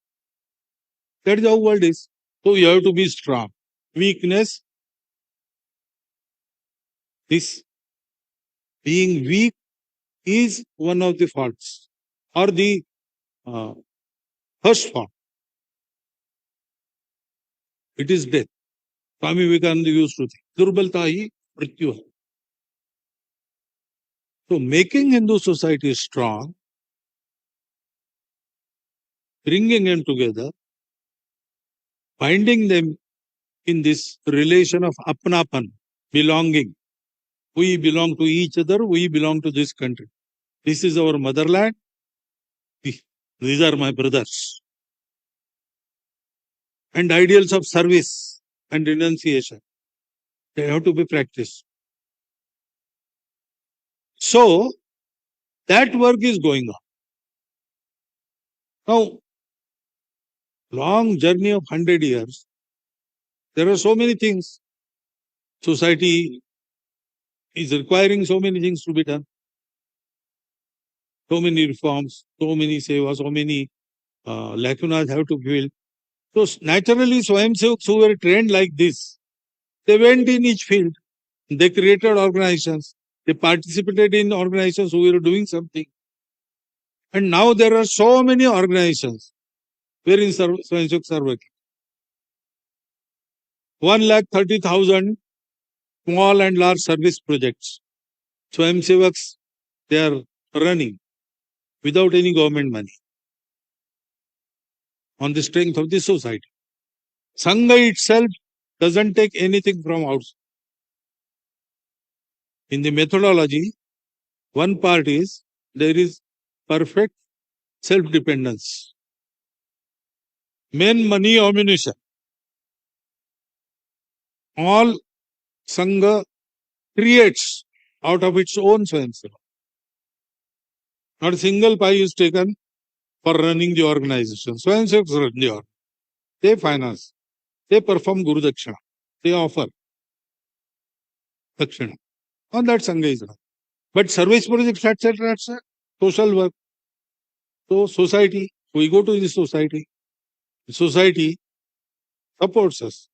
That is how world is. So you have to be strong. Weakness, this being weak is one of the faults or the first fault. It is death. Swami Vivekananda used to think, Durbalta hi mrityu hai. So making Hindu society strong, bringing them together, binding them in this relation of apnapan, belonging. We belong to each other, we belong to this country. This is our motherland. These are my brothers. And ideals of service and renunciation. They have to be practiced. So, That work is going on. Now, long journey of 100 years, there are so many things. Society is requiring so many things to be done. So many reforms, so many sevas, so many lacunas have to be filled. So naturally, Swayamsevaks who were trained like this, they went in each field. They created organizations. They participated in organizations who were doing something. And now there are so many organizations wherein Swayamsevaks are working. 1,30,000 small and large service projects. Swayamsevaks, they are running without any government money on the strength of the society. Sangha itself doesn't take anything from outside. In the methodology, one part is there is perfect self-dependence. Men, money, ammunition. All Sangha creates out of its own Swayamsevak. Not a single pie is taken for running the organization. Swayamsevaks run the organization. They finance. They perform Guru Dakshina. They offer Dakshina. On that Sangha is run. But service projects, etc., social work. So society, we go to the society. The society supports us.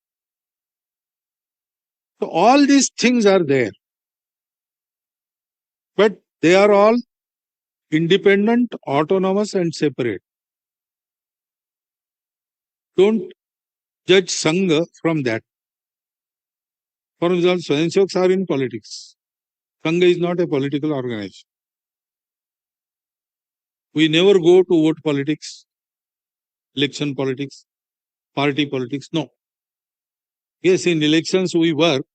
So all these things are there. But they are all independent, autonomous and separate. Don't judge Sangha from that. For example, Swayamsevaks are in politics. Sangha is not a political organization. We never go to vote politics, election politics, party politics. No. Yes, in elections we work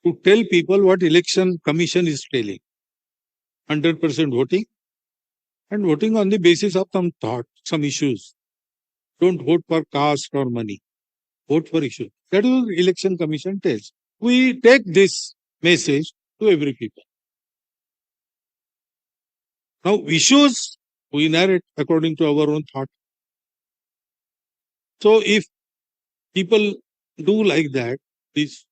to tell people what election commission is telling. 100% voting and voting on the basis of some thought, some issues. Don't vote for caste or money. Vote for issues. That is what election commission tells. We take this message to every people. Now issues we narrate according to our own thought. So if people do like that, this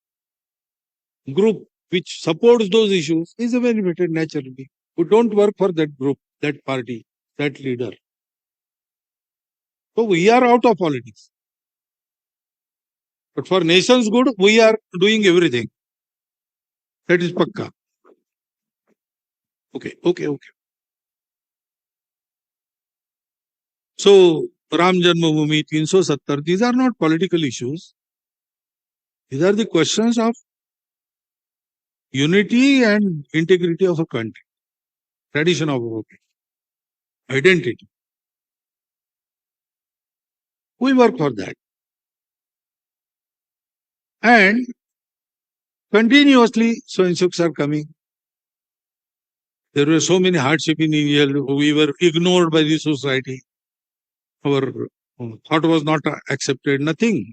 group which supports those issues is benefited naturally. We don't work for that group, that party, that leader. So we are out of politics. But for nation's good, we are doing everything. That is pakka. Okay. So Ram Janmabhoomi 370, these are not political issues. These are the questions of unity and integrity of a country, tradition of our country, identity. We work for that. And continuously, Swayamsevaks are coming. There were so many hardships in India. We were ignored by the society. Our thought was not accepted. Nothing.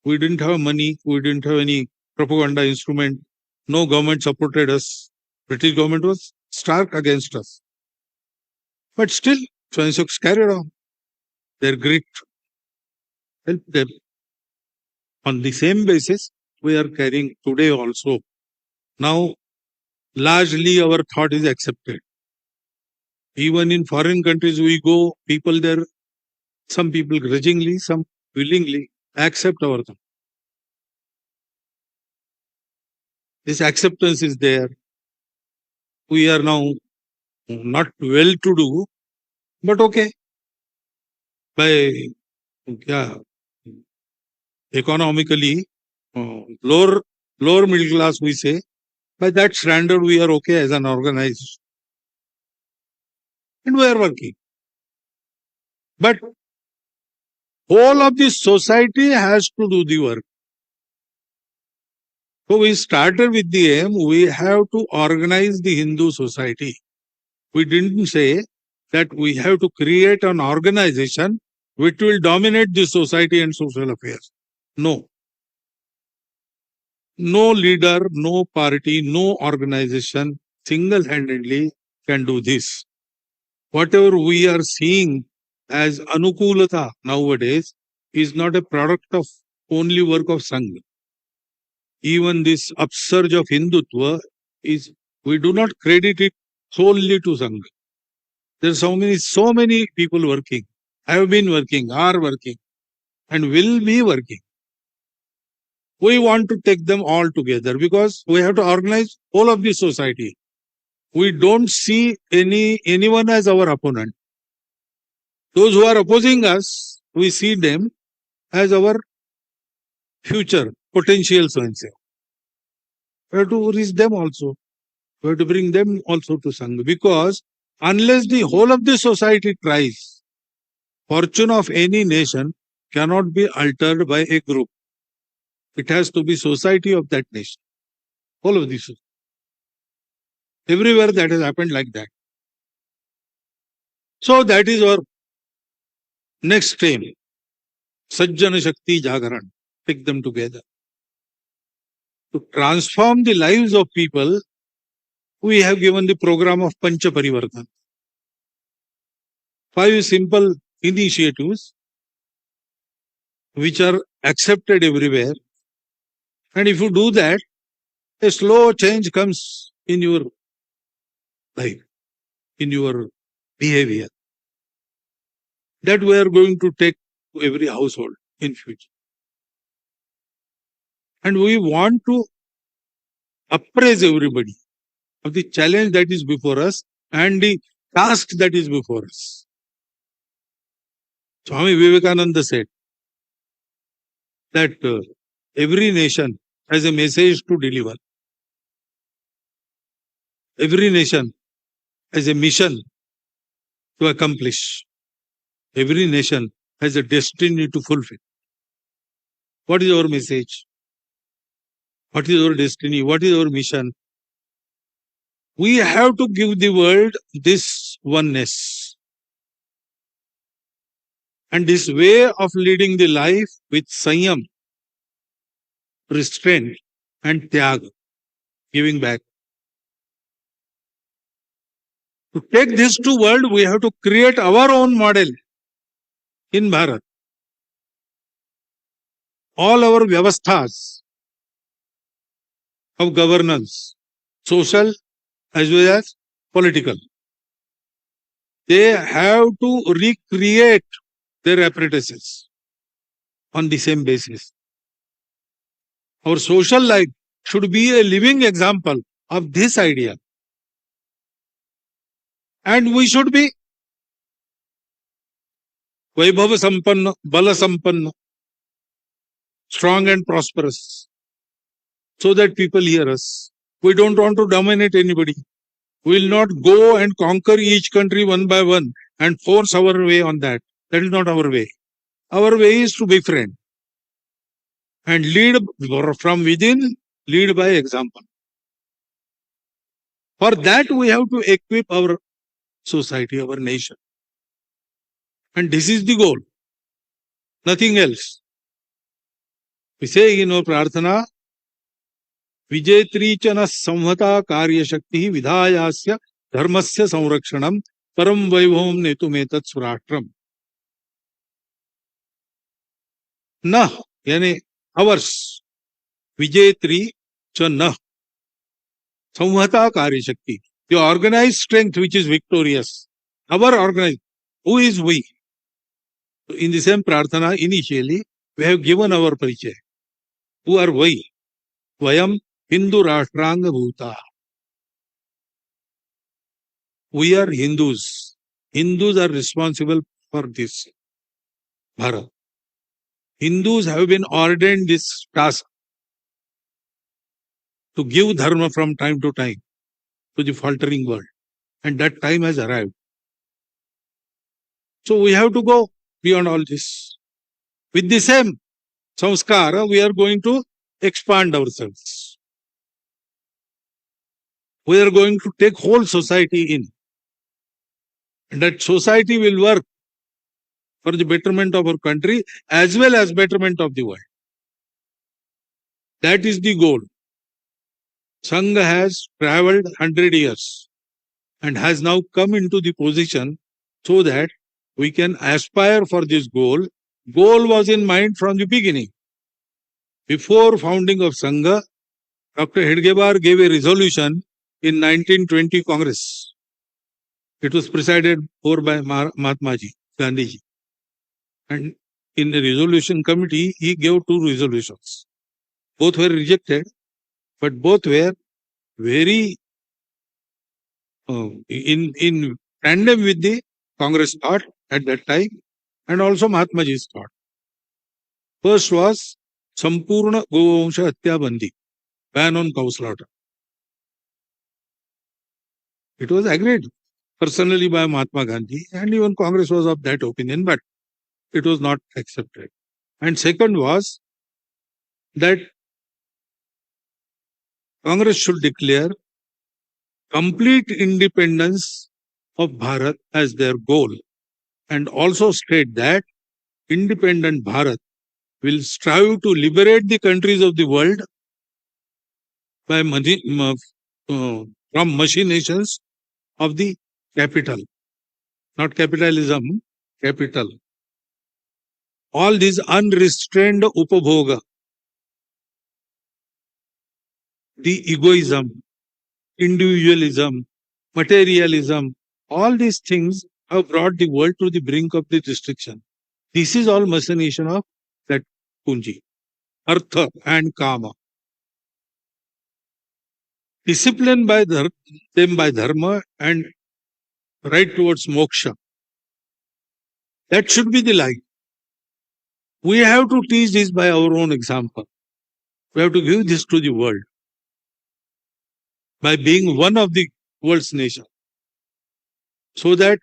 We didn't have money. We didn't have any propaganda instrument. No government supported us. British government was stark against us. But still, Swayamsevaks carried on. Their grit helped them. On the same basis, we are carrying today also. Now, largely our thought is accepted. Even in foreign countries we go, people there, some people grudgingly, some willingly accept our thought. This acceptance is there. We are now not well to do, but okay. By economically, lower middle class we say, by that standard we are okay as an organization. And we are working. But whole of the society has to do the work. So we started with the aim, we have to organize the Hindu society. We didn't say that we have to create an organization which will dominate the society and social affairs. No. No leader, no party, no organization single-handedly can do this. Whatever we are seeing as anukulata nowadays is not a product of only work of Sangha. Even this upsurge of Hindutva is, we do not credit it solely to Sangha. There are so many people working, have been working, are working, and will be working. We want to take them all together because we have to organize all of the society. We don't see anyone as our opponent. Those who are opposing us, we see them as our future potential so-and-so. We have to reach them also. We have to bring them also to Sangha, because unless the whole of the society tries, fortune of any nation cannot be altered by a group. It has to be society of that nation. All of this. Everywhere that has happened like that. So that is our next aim. Sajjana Shakti Jagaran. Take them together. To transform the lives of people, we have given the program of Pancha Parivartan. 5 simple initiatives which are accepted everywhere. And if you do that, a slow change comes in your life, in your behavior. That we are going to take to every household in future. And we want to appraise everybody of the challenge that is before us and the task that is before us. Swami Vivekananda said that every nation has a message to deliver. Every nation has a mission to accomplish. Every nation has a destiny to fulfill. What is our message? What is our destiny? What is our mission? We have to give the world this oneness. And this way of leading the life with sanyam, restraint and tyag, giving back. To take this to world, we have to create our own model in Bharat. All our vyavasthas of governance, social as well as political, they have to recreate their apparatuses on the same basis. Our social life should be a living example of this idea. And we should be Vaibhava Sampanna, Bala Sampanna, strong and prosperous, so that people hear us. We don't want to dominate anybody. We will not go and conquer each country one by one and force our way on that. That is not our way. Our way is to befriend and lead from within, lead by example. For that, we have to equip our society, our nation. And this is the goal. Nothing else. We say in our prarthana, Vijetrichana samhata karya shakti vidhayasya dharmasya samrakshanam param vaibhavam netumetat surashtram. Nah, yani ours. Vijetri cha nah. Samhata karya shakti. The organized strength which is victorious. Our organized. Who is we? In the same prarthana, initially, we have given our parichay. Who are we? Vayam Hindu Rashtranga Bhuta. We are Hindus. Hindus are responsible for this Bharat. Hindus have been ordained this task to give dharma from time to time to the faltering world. And that time has arrived. So we have to go beyond all this. With the same samskara, we are going to expand ourselves. We are going to take whole society in. And that society will work for the betterment of our country as well as betterment of the world. That is the goal. Sangha has travelled 100 years. and has now come into the position so that we can aspire for this goal. Goal was in mind from the beginning. Before founding of Sangha, Dr. Hedgebar gave a resolution in 1920 Congress. It was presided over by Mahatma Ji, Gandhi Ji. And in the resolution committee, he gave 2 resolutions. Both were rejected, but both were very in tandem with the Congress thought at that time and also Mahatma Ji's thought. First was Sampurna Govamsha Hatya Bandi, ban on cow slaughter. It was agreed personally by Mahatma Gandhi, and even Congress was of that opinion, but it was not accepted. And second was that Congress should declare complete independence of Bharat as their goal, and also state that independent Bharat will strive to liberate the countries of the world by from machinations of the capital, not capitalism, capital. All these unrestrained upabhoga, the egoism, individualism, materialism, all these things have brought the world to the brink of the destruction. This is all machination of that Punji, Artha and Kama. Discipline by them by dharma and right towards moksha. That should be the light. We have to teach this by our own example. We have to give this to the world by being one of the world's nation, so that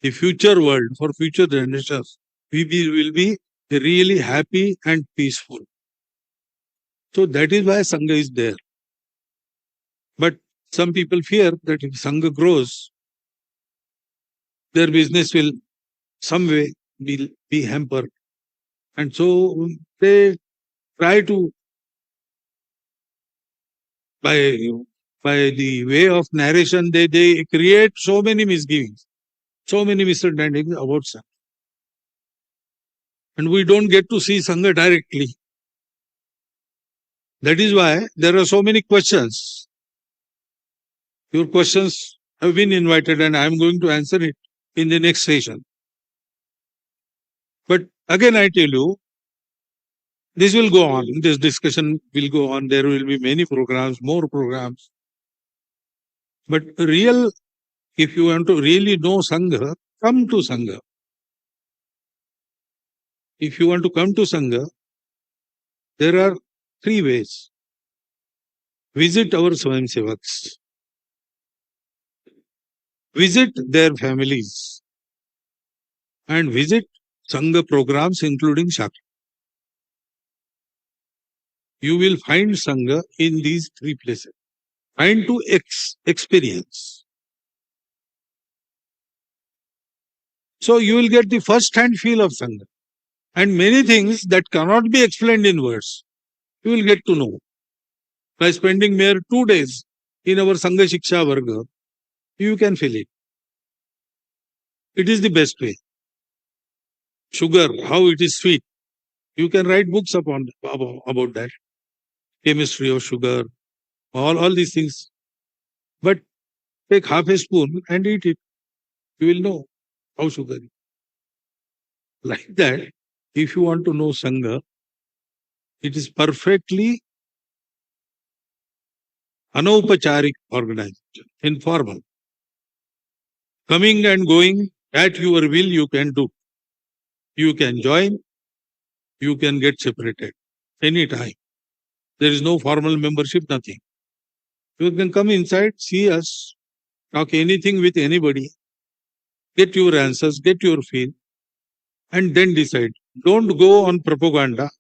the future world, for future generations, will be really happy and peaceful. So that is why Sangha is there. But some people fear that if Sangha grows, their business will some way be hampered. And so they try to, by the way of narration, they create so many misgivings, so many misunderstandings about Sangha. And we don't get to see Sangha directly. That is why there are so many questions. Your questions have been invited and I am going to answer it in the next session. But again I tell you, this will go on, this discussion will go on, there will be many programs, more programs. But if you want to really know Sangha, come to Sangha. If you want to come to Sangha, there are 3 ways. Visit our Swayamsevaks. Visit their families. And visit Sangha programs including Shakti. You will find Sangha in these 3 places. Find to experience. So you will get the first-hand feel of Sangha. And many things that cannot be explained in words, you will get to know. By spending mere 2 days in our Sangha Shiksha Varga, you can feel it. It is the best way. Sugar, how it is sweet. You can write books about that. Chemistry of sugar, all these things. But take half a spoon and eat it. You will know how sugar is. Like that, if you want to know Sangha, it is perfectly anaupacharik organization, informal. Coming and going at your will you can do. You can join, you can get separated anytime. There is no formal membership, nothing. You can come inside, see us, talk anything with anybody, get your answers, get your feel, and then decide. Don't go on propaganda,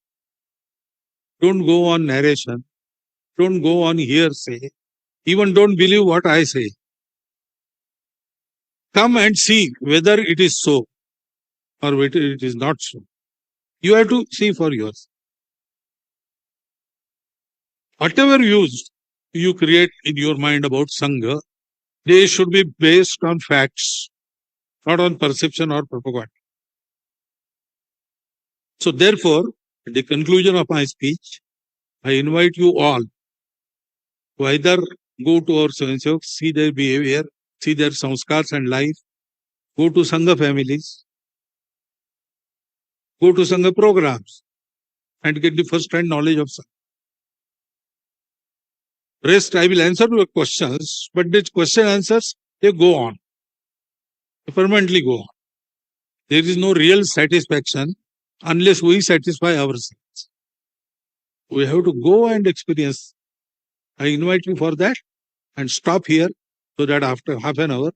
don't go on narration, don't go on hearsay, even don't believe what I say. Come and see whether it is so or whether it is not so. You have to see for yourself. Whatever views you create in your mind about Sangha, They should be based on facts, not on perception or propaganda. So therefore, at the conclusion of my speech, I invite you all to either go to our Swayansevaks, see their behavior, see their samskars and life, go to Sangha families, go to Sangha programs, and get the first-hand knowledge of Sangha. Rest, I will answer your questions, but these question answers, they go on. They permanently go on. There is no real satisfaction unless we satisfy ourselves. We have to go and experience. I invite you for that and stop here so that after half an hour,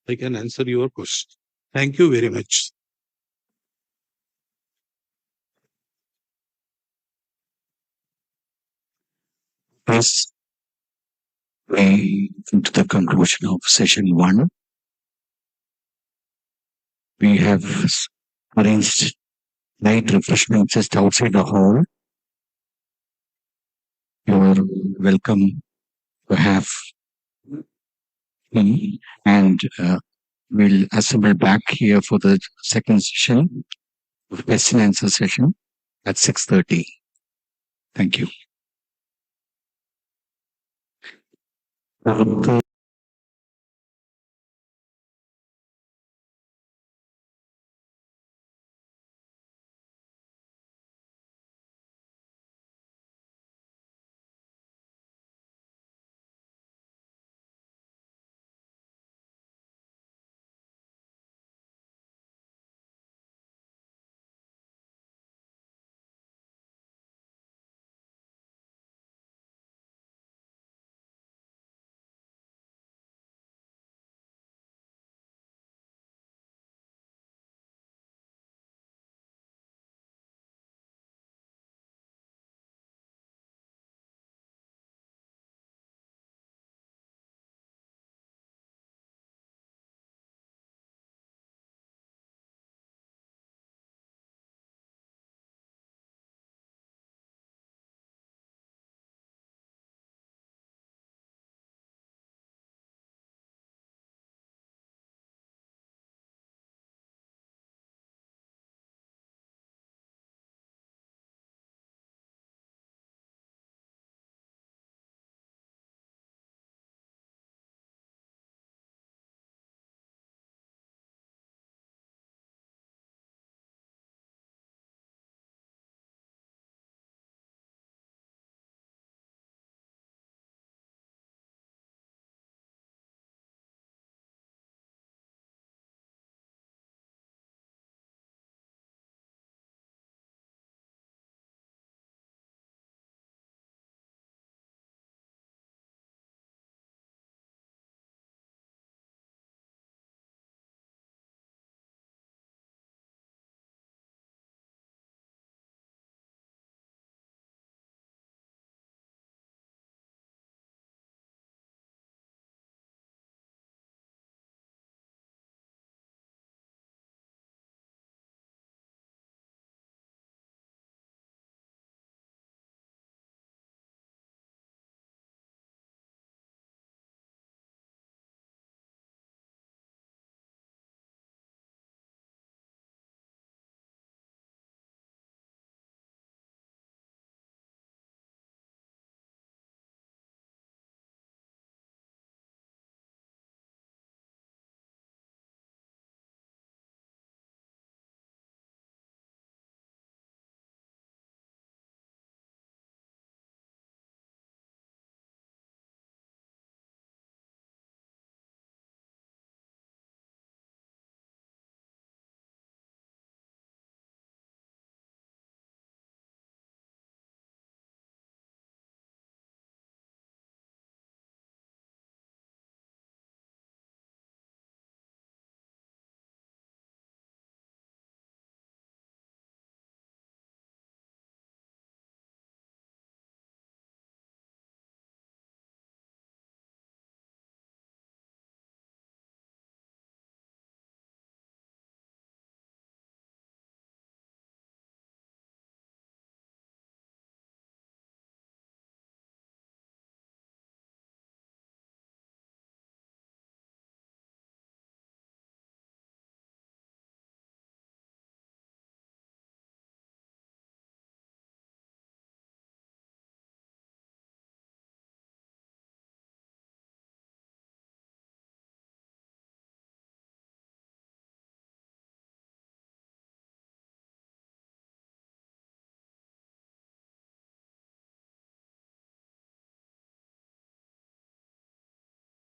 I can answer your question. Thank you very much. Thus, we come to the conclusion of session 1. We have arranged light refreshments just outside the hall. You are welcome to have them, and we'll assemble back here for the second session, question and answer session at 6:30. Thank you.